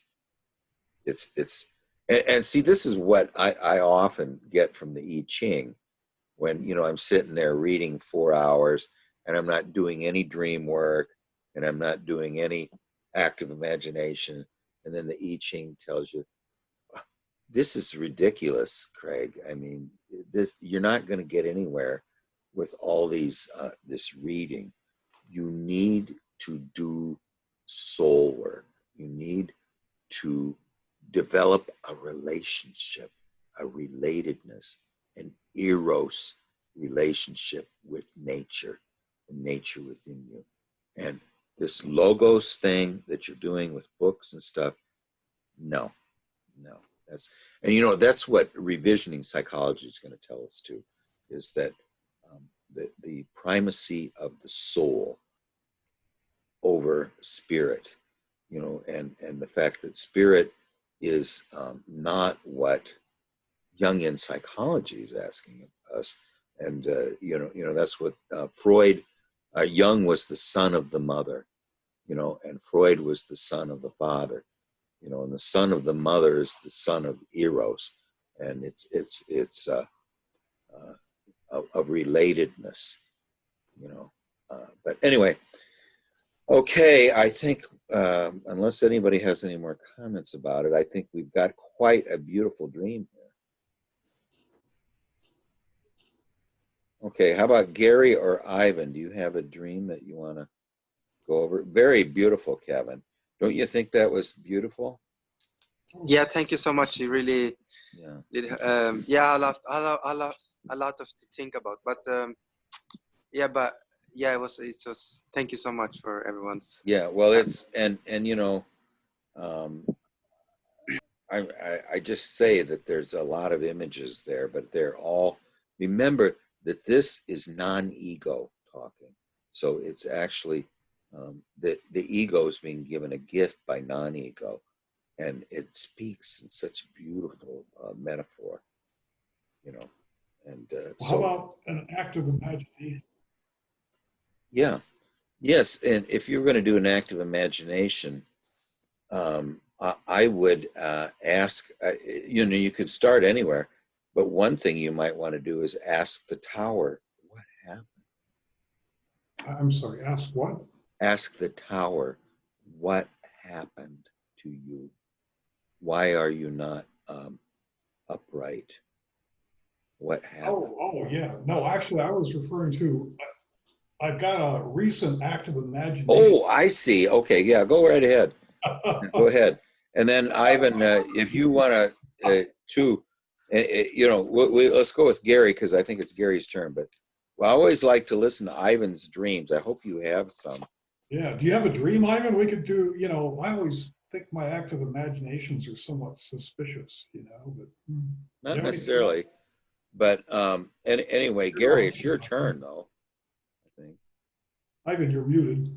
And see, this is what I often get from the I Ching, when I'm sitting there reading 4 hours and I'm not doing any dream work and I'm not doing any active imagination, and then the I Ching tells you, this is ridiculous, Craig. I mean, you're not going to get anywhere with all these this reading. You need to do soul work. You need to develop a relationship, a relatedness, an eros relationship with nature, and nature within you. And this logos thing that you're doing with books and stuff, no. That's what revisioning psychology is going to tell us too, is that the primacy of the soul over spirit, and the fact that spirit is not what Jungian psychology is asking us. And that's what Freud. Jung was the son of the mother, and Freud was the son of the father, and the son of the mother is the son of eros, and it's of relatedness, but anyway. Okay, I think unless anybody has any more comments about it, I think we've got quite a beautiful dream here. Okay, how about Gary or Ivan? Do you have a dream that you want to go over? Very beautiful, Kevin. Don't you think that was beautiful? Yeah, thank you so much. You really did. Yeah, a lot of to think about. But it was. Thank you so much for everyone's. Yeah, well, it's and I just say that there's a lot of images there, but they're all, remember that this is non-ego talking. So it's actually the ego is being given a gift by non-ego, and it speaks in such beautiful metaphor, and How about an active imagination? Yeah. Yes. And if you're going to do an active imagination, I would ask, you could start anywhere, but one thing you might want to do is ask the tower, what happened? I'm sorry, ask what? Ask the tower, what happened to you? Why are you not upright? What happened? Oh, yeah. No, actually, I was referring to, I've got a recent active imagination. Oh, I see. Okay, yeah, go right ahead. Go ahead. And then Ivan, if you want to, let's go with Gary, because I think it's Gary's turn. But I always like to listen to Ivan's dreams. I hope you have some. Yeah. Do you have a dream, Ivan? We could do, I always think my active imaginations are somewhat suspicious, but. Not necessarily. But anyway, Gary, it's your turn, though, I think. Ivan, you're muted.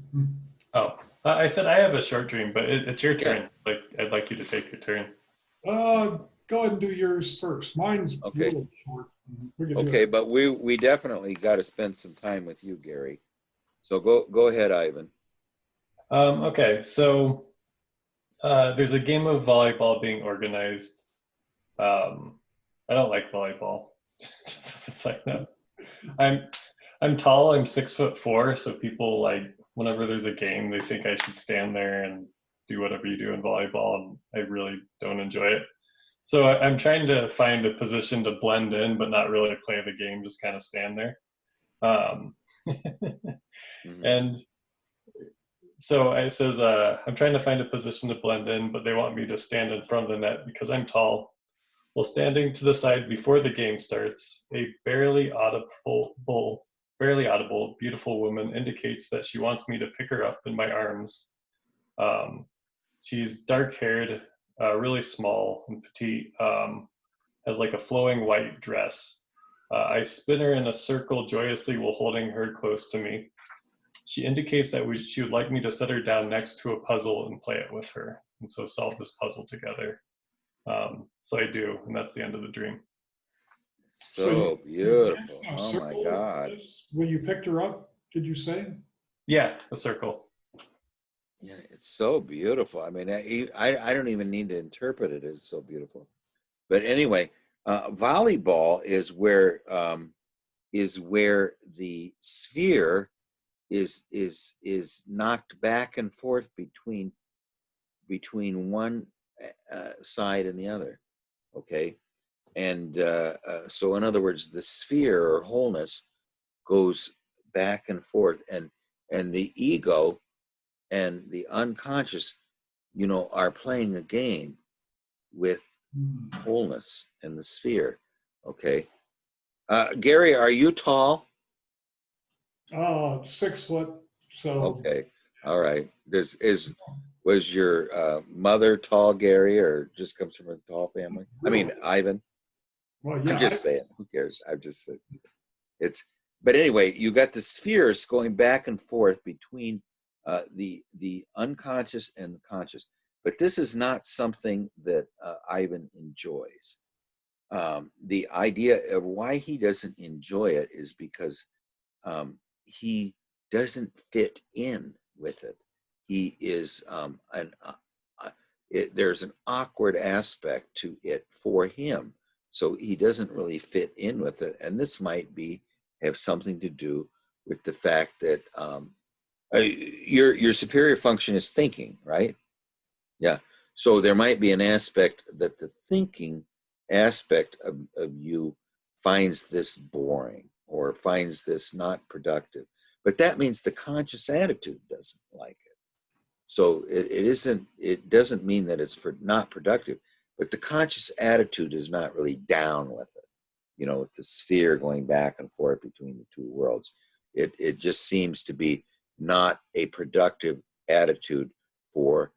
Oh, I said I have a short dream, but it's your turn. Like, I'd like you to take your turn. Go ahead and do yours first. Mine's Okay. a little short. Okay, but we definitely got to spend some time with you, Gary. So go ahead, Ivan. Okay, so There's a game of volleyball being organized. I don't like volleyball. It's like no. I'm I'm tall. I'm 6'4", so people like whenever there's a game, they think I should stand there and do whatever you do in volleyball, and I really don't enjoy it. So I'm trying to find a position to blend in, but not really play the game, just kind of stand there. Um, Mhm. and so it says, I'm trying to find a position to blend in, but they want me to stand in front of the net because I'm tall. While standing to the side before the game starts, a barely audible, beautiful woman indicates that she wants me to pick her up in my arms. Um, she's dark-haired, really small and petite, has like a flowing white dress. I spin her in a circle joyously while holding her close to me. She indicates that she would like me to set her down next to a puzzle and play it with her, and so solve this puzzle together. So I do, and that's the end of the dream. So So you danced beautiful. in a Oh my circle God. when you picked her up, did you say? Yeah, a circle. Yeah, it's so beautiful. I mean, I don't even need to interpret it. It's so beautiful. But anyway, volleyball is where the sphere is knocked back and forth between one side and the other. Okay, and so in other words, the sphere or wholeness goes back and forth, and the ego and the unconscious, are playing a game with Hmm. wholeness and the sphere. Okay, Gary, are you tall? 6 foot. So Okay, all right. Was your mother tall, Gary, or just comes from a tall family? I mean, Ivan. well, I'm yeah, just saying. Who cares? I'm just saying. It's. But anyway, you got the spheres going back and forth between the unconscious and the conscious. But this is not something that Ivan enjoys. The idea of why he doesn't enjoy it is because he doesn't fit in with it. He is there's an awkward aspect to it for him, so he doesn't really fit in with it. And this might be have something to do with the fact that your superior function is thinking, right? Yeah. So there might be an aspect that the thinking aspect of you finds this boring or finds this not productive. But that means the conscious attitude doesn't like it. So it doesn't mean that it's not productive, but the conscious attitude is not really down with it. With the sphere going back and forth between the two worlds. It just seems to be not a productive attitude for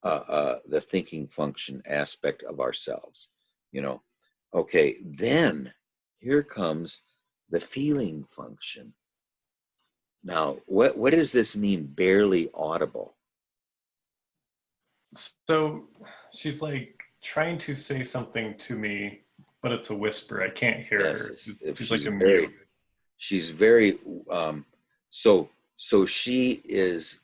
the thinking function aspect of ourselves. Okay, then here comes the feeling function. Now, what does this mean, barely audible? So she's like trying to say something to me, but it's a whisper. I can't hear Yes, her. if She's like a mute. she's very so she is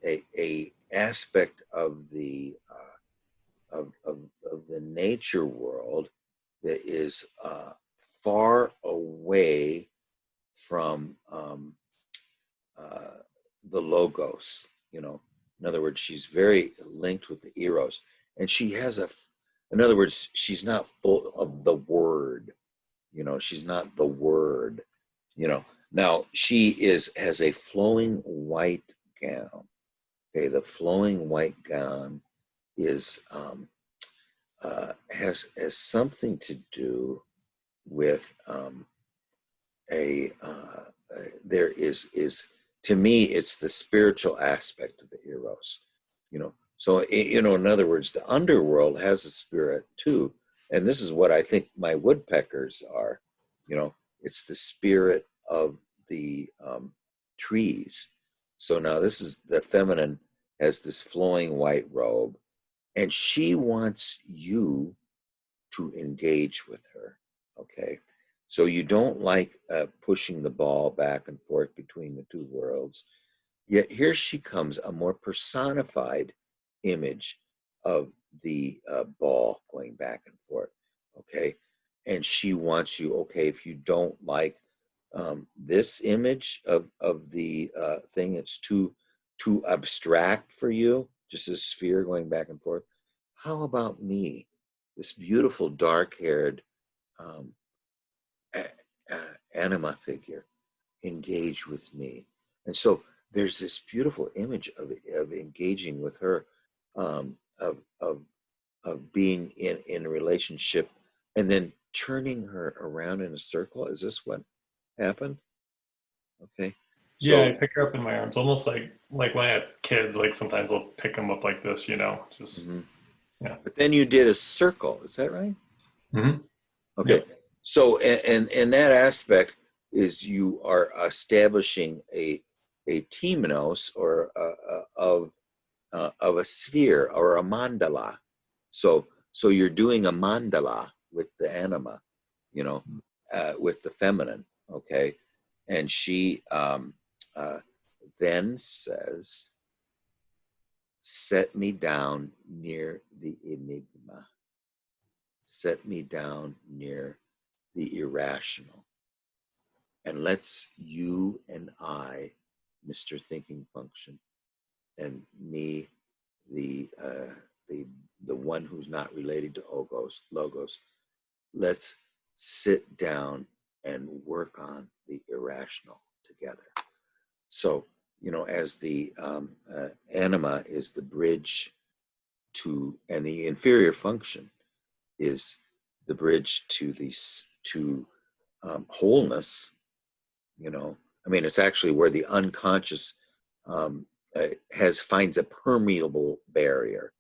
a aspect of the of the nature world that is far away from the logos. In other words, she's very linked with the eros, and she has in other words, she's not full of the word. She's not the word. Now she has a flowing white gown. Okay, the flowing white gown is has something to do with a there is to me it's the spiritual aspect of the eros. So in other words, the underworld has a spirit too, and this is what I think my woodpeckers are. It's the spirit of the trees. So now this is the feminine has this flowing white robe, and she wants you to engage with her. Okay. So you don't like pushing the ball back and forth between the two worlds. Yet here she comes, a more personified image of the ball going back and forth. Okay. And she wants you, okay, if you don't like this image of the thing, it's too abstract for you, just a sphere going back and forth. How about me, this beautiful dark-haired um, anima figure, engage with me? And so there's this beautiful image of engaging with her, of being in a relationship, and then turning her around in a circle. Is this what happened? Okay. Yeah, I So, pick her up in my arms, almost like when I have kids. Like sometimes I'll pick them up like this, just mhm. yeah. But then you did a circle. Is that right? Hmm. Okay. Yep. So, and that aspect is you are establishing a temenos, or of a sphere or a mandala. So you're doing a mandala with the anima, you know, with the feminine. Okay. And she uh, then says, set me down near the enigma, set me down near the irrational. And let's, you and I, Mr. Thinking Function, and me, the uh, the the one who's not related to logos, let's sit down and work on the irrational together. So, as the anima is the bridge to, and the inferior function is the bridge to wholeness. I mean, it's actually where the unconscious finds a permeable barrier.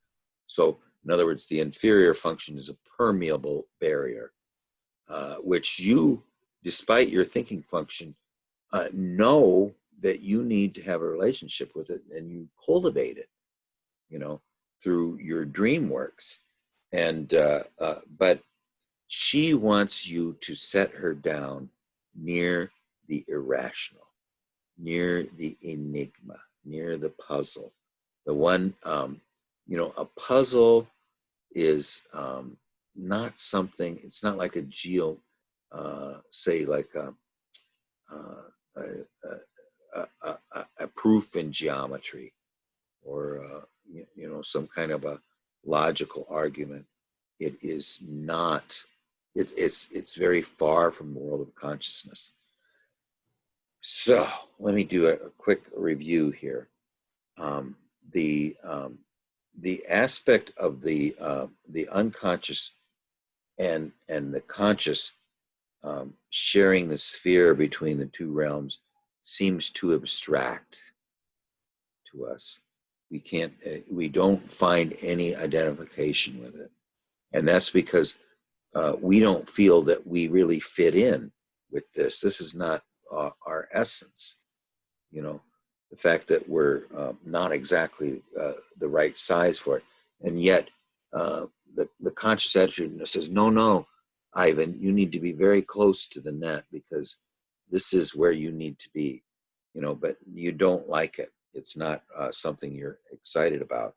So, in other words, the inferior function is a permeable barrier, which you, despite your thinking function, know that you need to have a relationship with it, and you cultivate it, through your dream works. And but she wants you to set her down near the irrational, near the enigma, near the puzzle. The one, a puzzle is not something, it's not like a say like a, a proof in geometry, or some kind of a logical argument. It is not. It's very far from the world of consciousness. So let me do a quick review here. Um, the aspect of the unconscious and the conscious, sharing the sphere between the two realms, seems too abstract to us. We don't find any identification with it, and that's because we don't feel that we really fit in with this. This is not our essence. The fact that we're not exactly the right size for it, and yet the conscious attitude says, no, Ivan, you need to be very close to the net, because this is where you need to be. But you don't like it. It's not something you're excited about.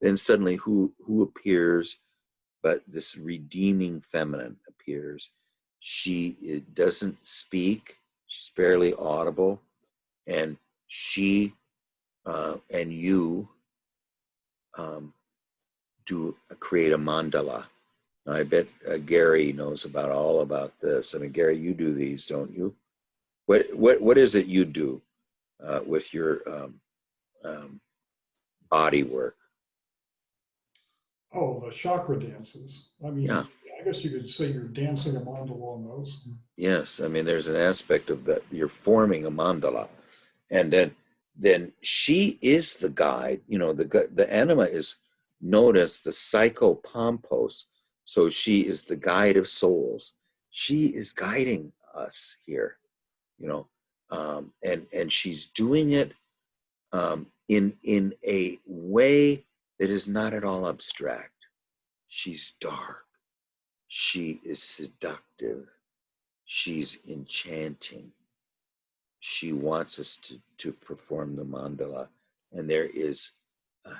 Then suddenly, who appears? But this redeeming feminine appears. She doesn't speak. She's barely audible, and she and you create a mandala. Now, I bet Gary knows all about this. I mean, Gary, you do these, don't you? What is it you do with your body work? Oh, the chakra dances. I mean, Yeah. I guess you could say you're dancing a mandala on those. Yes. I mean, there's an aspect of that. You're forming a mandala, and then she is the guide. The anima is known as the psychopompos. So she is the guide of souls. She is guiding us here, and she's doing it in a way that is not at all abstract. She's dark. She is seductive. She's enchanting. She wants us to perform the mandala, and there is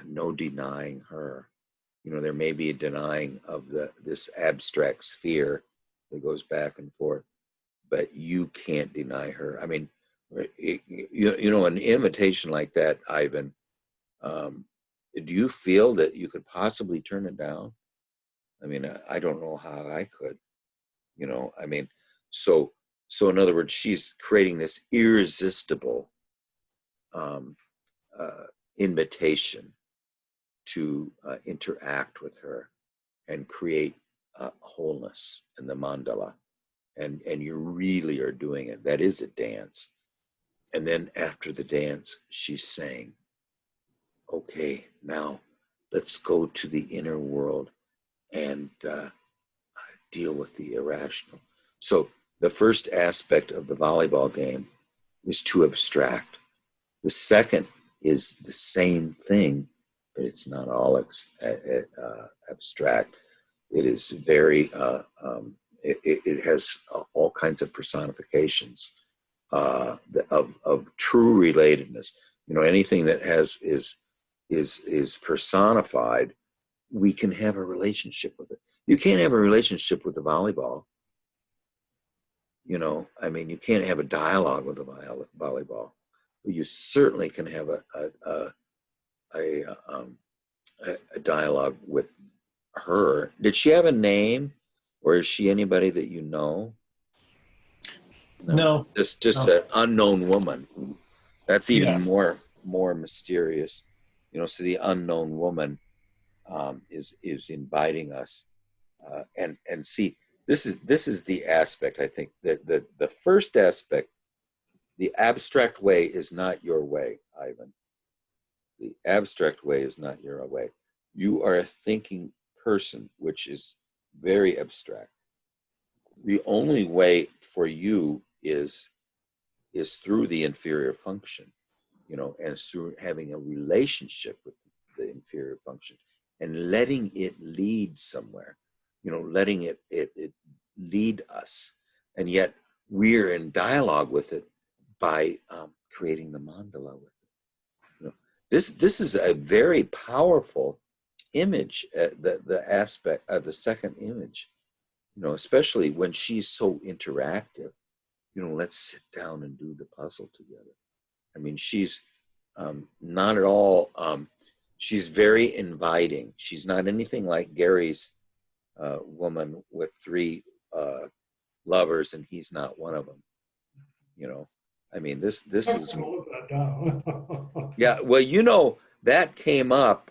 no denying her. You know, there may be a denying of this abstract sphere that goes back and forth, but you can't deny her. I mean, you know, an invitation like that, Ivan, do you feel that you could possibly turn it down? I mean, I don't know how I could, you know, I mean, so in other words, she's creating this irresistible um, invitation to interact with her and create wholeness in the mandala. And you really are doing it. That is a dance. And then after the dance, she's saying, okay, now let's go to the inner world and deal with the irrational. So the first aspect of the volleyball game is too abstract. The second is the same thing, but it's not all abstract. It is very, it has all kinds of personifications of true relatedness. You know, anything that is personified, we can have a relationship with it. You can't have a relationship with the volleyball. You know, I mean, you can't have a dialogue with a volleyball. You certainly can have a dialogue with her. Did she have a name, or is she anybody that you know? No. Just No. an unknown woman. That's even Yeah. more mysterious. You know, so the unknown woman is inviting us, and see, this is the aspect. I think that the first aspect, the abstract way, is not your way, Ivan. The abstract way is not your way. You are a thinking person, which is very abstract. The only way for you is through the inferior function, you know, and it's through having a relationship with the inferior function and letting it lead somewhere, you know, letting it lead us. And yet we're in dialogue with it by creating the mandala with it. You know, this is a very powerful image, the aspect of the second image, you know, especially when she's so interactive. You know, let's sit down and do the puzzle together. I mean, she's not at all, she's very inviting. She's not anything like Gary's woman with 3 lovers and he's not one of them. You know, I mean, this is, yeah, well, you know, that came up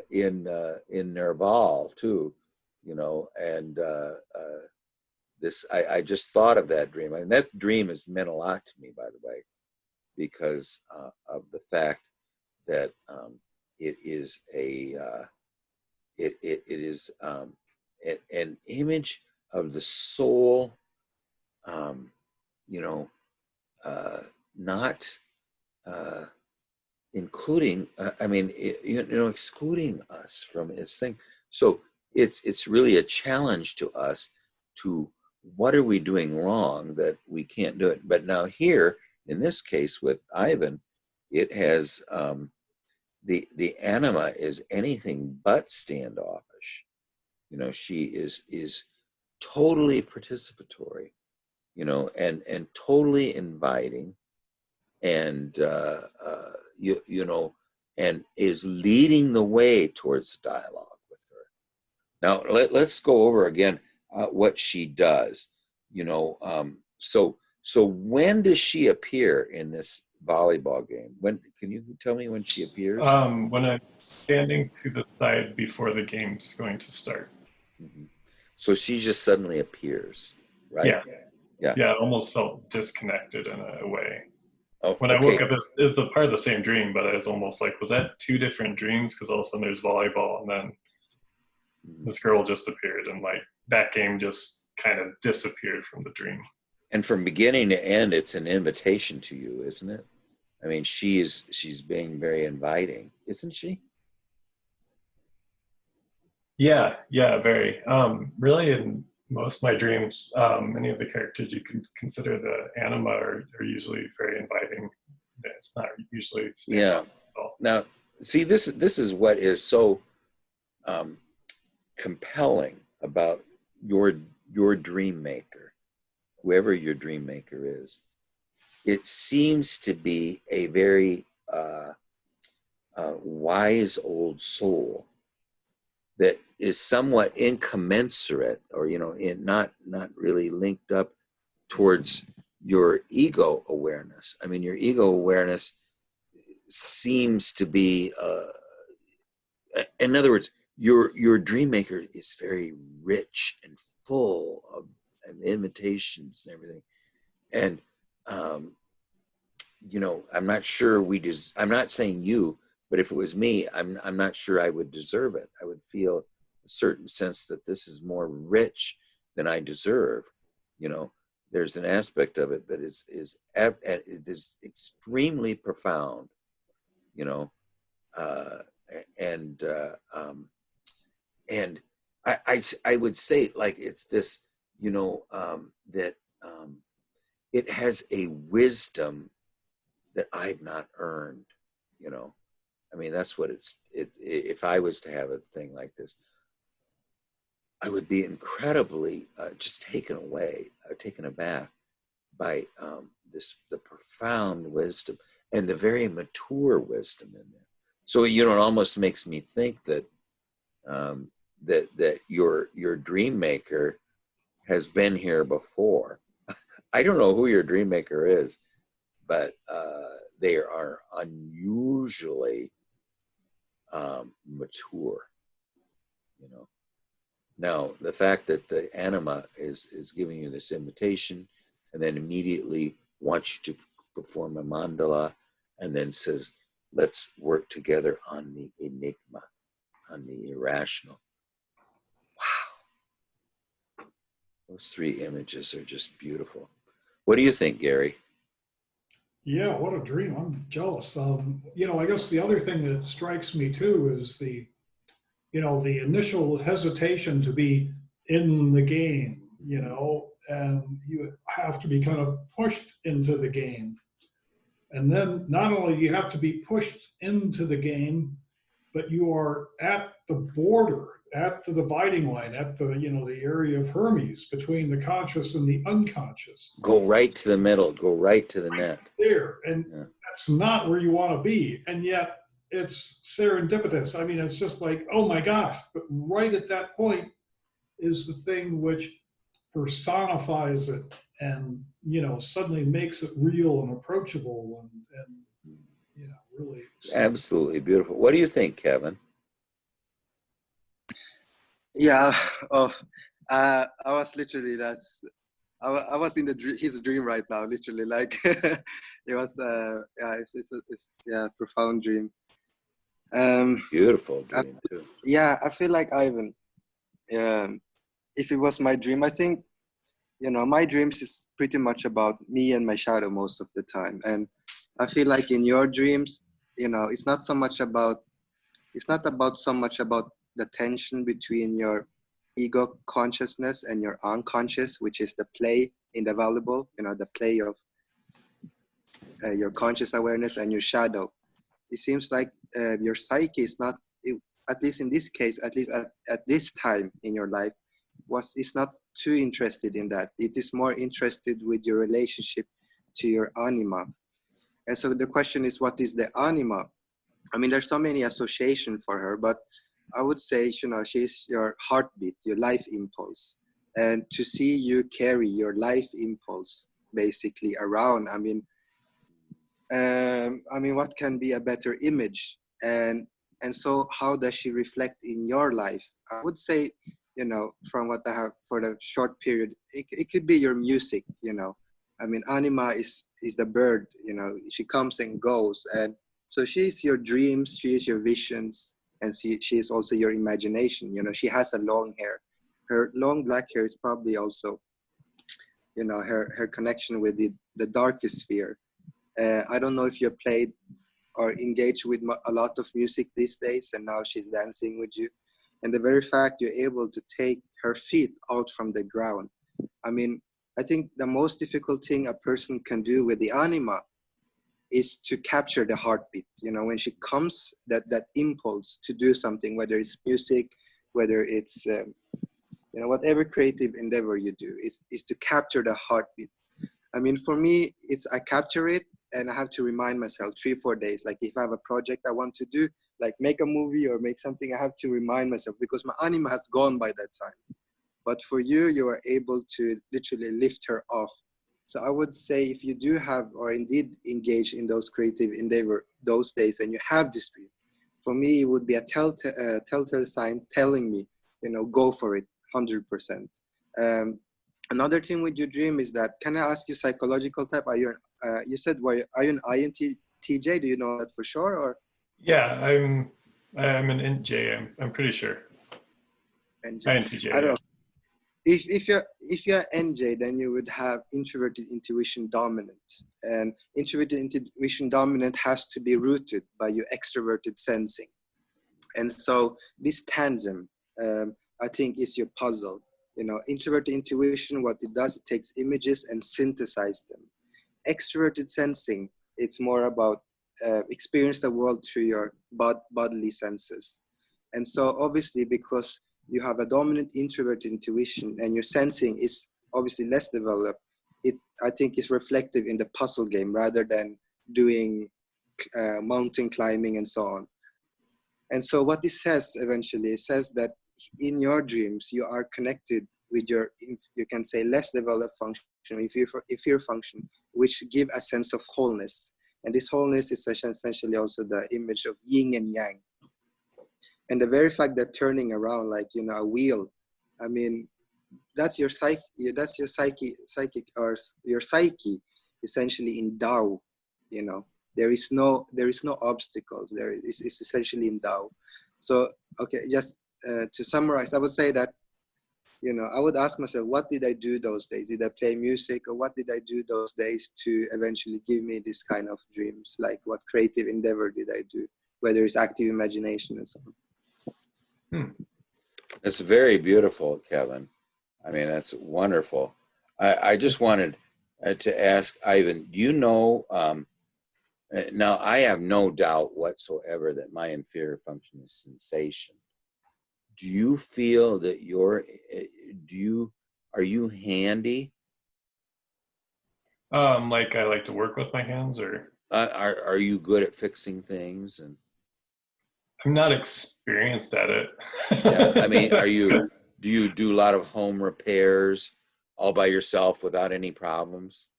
in Nerval too, you know, and this, I just thought of that dream. I mean, that dream has meant a lot to me, by the way, because of the fact that it is it is an image of the soul, you know, not including, I mean, you know, excluding us from its thing. So it's really a challenge to us to, what are we doing wrong that we can't do it? But now here, in this case with Ivan, it has, the anima is anything but standoffish. You know, she is totally participatory, you know, and totally inviting, and you know, and is leading the way towards dialogue with her. Now let's go over again what she does. You know, so when does she appear in this volleyball game? When, can you tell me when she appears? When I'm standing to the side before the game's going to start. Mm-hmm. So she just suddenly appears, right? Yeah. Yeah. Yeah, it almost felt disconnected in a way. Oh, When I okay. woke up, it was the part of the same dream, but it was almost like, was that 2 different dreams? Because all of a sudden there's volleyball, and then this girl just appeared, and like that game just kind of disappeared from the dream. And from beginning to end, it's an invitation to you, isn't it? I mean, she's being very inviting, isn't she? Yeah, very. Really, in most of my dreams, many of the characters you can consider the anima are usually very inviting. It's not usually Yeah. at all. Now, see, this is what is so compelling about your dream maker, whoever your dream maker is. It seems to be a very wise old soul that is somewhat incommensurate, or not really linked up towards your ego awareness. I mean, your ego awareness seems to be, in other words, your dream maker is very rich and full of invitations and everything. And I'm not sure I'm not saying you, but if it was me, I'm not sure I would deserve it. I would feel a certain sense that this is more rich than I deserve. There's an aspect of it that is extremely profound. And I would say, like, it's this, that it has a wisdom that I've not earned. I mean, that's what if I was to have a thing like this, I would be incredibly just taken aback by the profound wisdom and the very mature wisdom in there. So it almost makes me think that that your dream maker has been here before. I don't know who your dream maker is, but they are unusually mature. Now, the fact that the anima is giving you this invitation and then immediately wants you to perform a mandala and then says, let's work together on the enigma, on the irrational. Wow. Those three images are just beautiful. What do you think, Gary? Yeah, what a dream. I'm jealous. I guess the other thing that strikes me too is the initial hesitation to be in the game, and you have to be kind of pushed into the game. And then not only do you have to be pushed into the game, but you are at the border, at the dividing line, at the, the area of Hermes between the conscious and the unconscious. Go right to the middle, go right to the net. There. And that's not where you want to be. And yet it's serendipitous. I mean, it's just like, oh my gosh, but right at that point is the thing which personifies it and, suddenly makes it real and approachable and really. Absolutely beautiful. What do you think, Kevin? Yeah. I was literally I was in his dream right now, literally. Like it was it's profound dream. Beautiful dream too. Yeah, I feel like Ivan. If it was my dream, I think my dreams is pretty much about me and my shadow most of the time, and I feel like in your dreams, it's not so much about the tension between your ego consciousness and your unconscious, which is the play in the valuable, the play of your conscious awareness and your shadow. It seems like your psyche is not, at least in this case, at least at this time in your life, is not too interested in that. It is more interested with your relationship to your anima. And so the question is, what is the anima? I mean, there's so many associations for her, but I would say, she's your heartbeat, your life impulse. And to see you carry your life impulse basically around, I mean, what can be a better image? And so how does she reflect in your life? I would say, from what I have for the short period, it could be your music, I mean, anima is the bird, she comes and goes. And so she's your dreams, she is your visions, and she is also your imagination. She has a long hair. Her long black hair is probably also, her connection with the darkest sphere. I don't know if you played or engaged with a lot of music these days, and now she's dancing with you. And the very fact you're able to take her feet out from the ground. I mean, I think the most difficult thing a person can do with the anima is to capture the heartbeat. You know, when she comes, that impulse to do something, whether it's music, whether it's whatever creative endeavor you do, is to capture the heartbeat. I mean, for me, it's I capture it and I have to remind myself 3-4 days. Like if I have a project I want to do, like make a movie or make something, I have to remind myself because my anima has gone by that time. But for you, you are able to literally lift her off. So I would say if you do have or indeed engage in those creative endeavor those days and you have this dream, for me, it would be a telltale sign telling me, go for it 100%. Another thing with your dream is that, can I ask you psychological type? Are you, you said, are you an INTJ? Do you know that for sure? Or Yeah, I'm an INTJ. I'm pretty sure. NJ? INTJ. I don't Yeah. know. If you're NJ, then you would have introverted intuition dominant, and introverted intuition dominant has to be rooted by your extroverted sensing. And so this tandem, I think, is your puzzle. Introverted intuition, what it does, it takes images and synthesize them. Extroverted sensing, it's more about experience the world through your bodily senses. And so obviously, because you have a dominant introvert intuition and your sensing is obviously less developed, it, I think, is reflective in the puzzle game rather than doing mountain climbing and so on. And so what this says eventually, it says that in your dreams, you are connected with your, you can say, less developed function, if your function, which give a sense of wholeness. And this wholeness is essentially also the image of yin and yang. And the very fact that turning around like, a wheel, I mean, that's your psyche, or your psyche essentially in Tao, there is no obstacles. It's essentially in Tao. So, okay, just to summarize, I would say that, I would ask myself, what did I do those days? Did I play music, or what did I do those days to eventually give me this kind of dreams? Like, what creative endeavor did I do? Whether it's active imagination and so on. It's very beautiful, Kevin. I mean, that's wonderful. I just wanted to ask Ivan, do you know, now I have no doubt whatsoever that my inferior function is sensation. Do you feel that are you handy? Like I like to work with my hands, or Are you good at fixing things? And I'm not experienced at it. yeah, I mean, do you do a lot of home repairs all by yourself without any problems?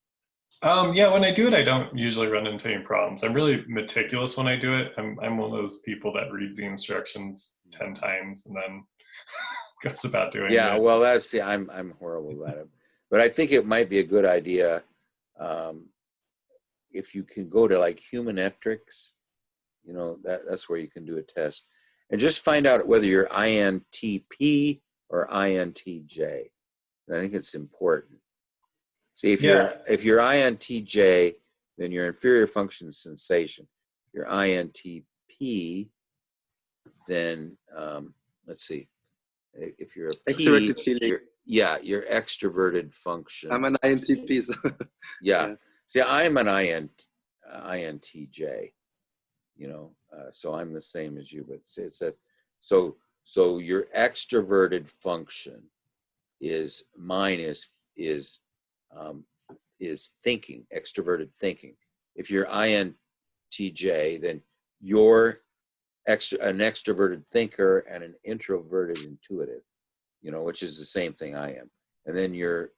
Yeah, when I do it, I don't usually run into any problems. I'm really meticulous when I do it. I'm one of those people that reads the instructions 10 times and then goes about doing it. Yeah, well, I'm horrible at it, but I think it might be a good idea if you can go to like Humanetics, that's where you can do a test and just find out whether you're INTP or INTJ. I think it's important. See, if you're INTJ, then your inferior function is sensation. If you're INTP, then let's see. If you're a P, Extroverted feeling. Your extroverted function. I'm an INTP. So yeah. See, I'm an INTJ. So I'm the same as you, but it says so your extroverted function is thinking, extroverted thinking. If you're INTJ, then you're an extroverted thinker and an introverted intuitive, which is the same thing I am. And then your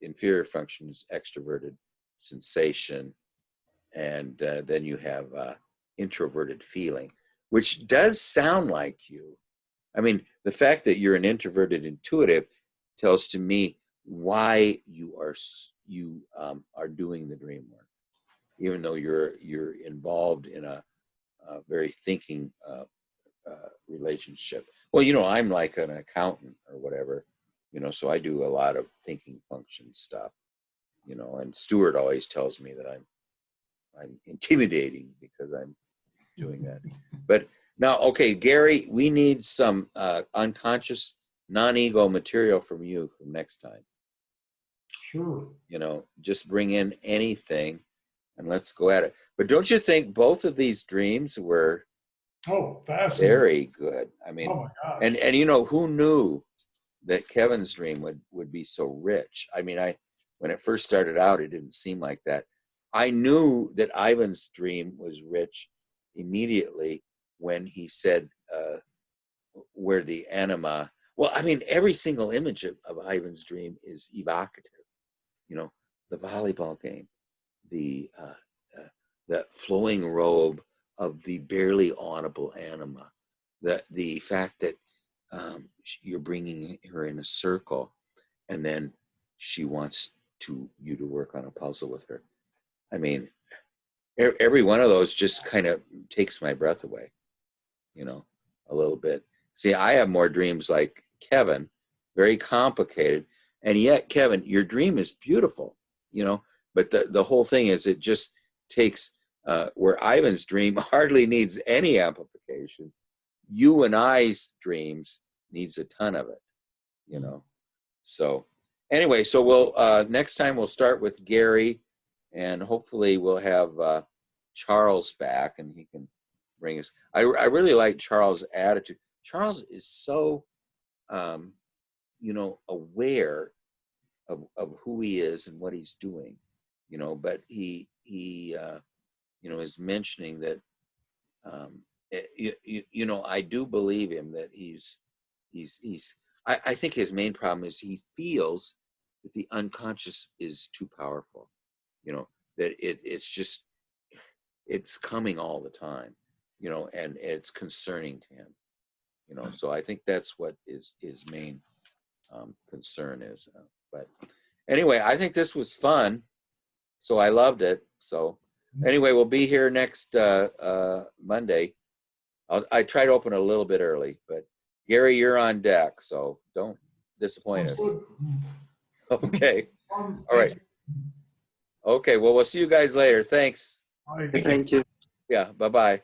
inferior function is extroverted sensation, and then you have introverted feeling, which does sound like you. I mean, the fact that you're an introverted intuitive tells to me why you are doing the dream work, even though you're involved in a very thinking relationship. Well, I'm like an accountant or whatever, so I do a lot of thinking function stuff, and Stuart always tells me that I'm intimidating because I'm doing that. But now, okay, Gary, we need some unconscious non-ego material from you for next time. Sure. Just bring in anything. and let's go at it. But don't you think both of these dreams were Oh, fascinating. very good? I mean, Oh my gosh. and you know, who knew that Kevin's dream would be so rich? I mean, when it first started out, it didn't seem like that. I knew that Ivan's dream was rich immediately when he said where the anima. Well, I mean, every single image of Ivan's dream is evocative. You know, the volleyball game, the flowing robe of the barely audible anima, the fact that you're bringing her in a circle, and then she wants you to work on a puzzle with her. I mean, every one of those just kind of takes my breath away, you know, a little bit. See, I have more dreams like Kevin, very complicated, and yet, Kevin, your dream is beautiful, you know, but the whole thing is it just takes where Ivan's dream hardly needs any amplification. You and I's dreams needs a ton of it, you know. So anyway, so we'll next time we'll start with Gary, and hopefully we'll have Charles back, and he can bring us. I really like Charles' attitude. Charles is so, you know, aware of who he is and what he's doing, you know. But he you know, is mentioning that, you know, I do believe him that he's. I think his main problem is he feels that the unconscious is too powerful, you know, that it's coming all the time, you know, and it's concerning to him, you know. So I think that's what his main concern is. But anyway, I think this was fun, so I loved it. So anyway, we'll be here next Monday. I try to open a little bit early, but Gary, you're on deck, so don't disappoint us. Okay. All right. Okay. Well, we'll see you guys later. Thanks. Bye. Thank you. Yeah. Bye-bye.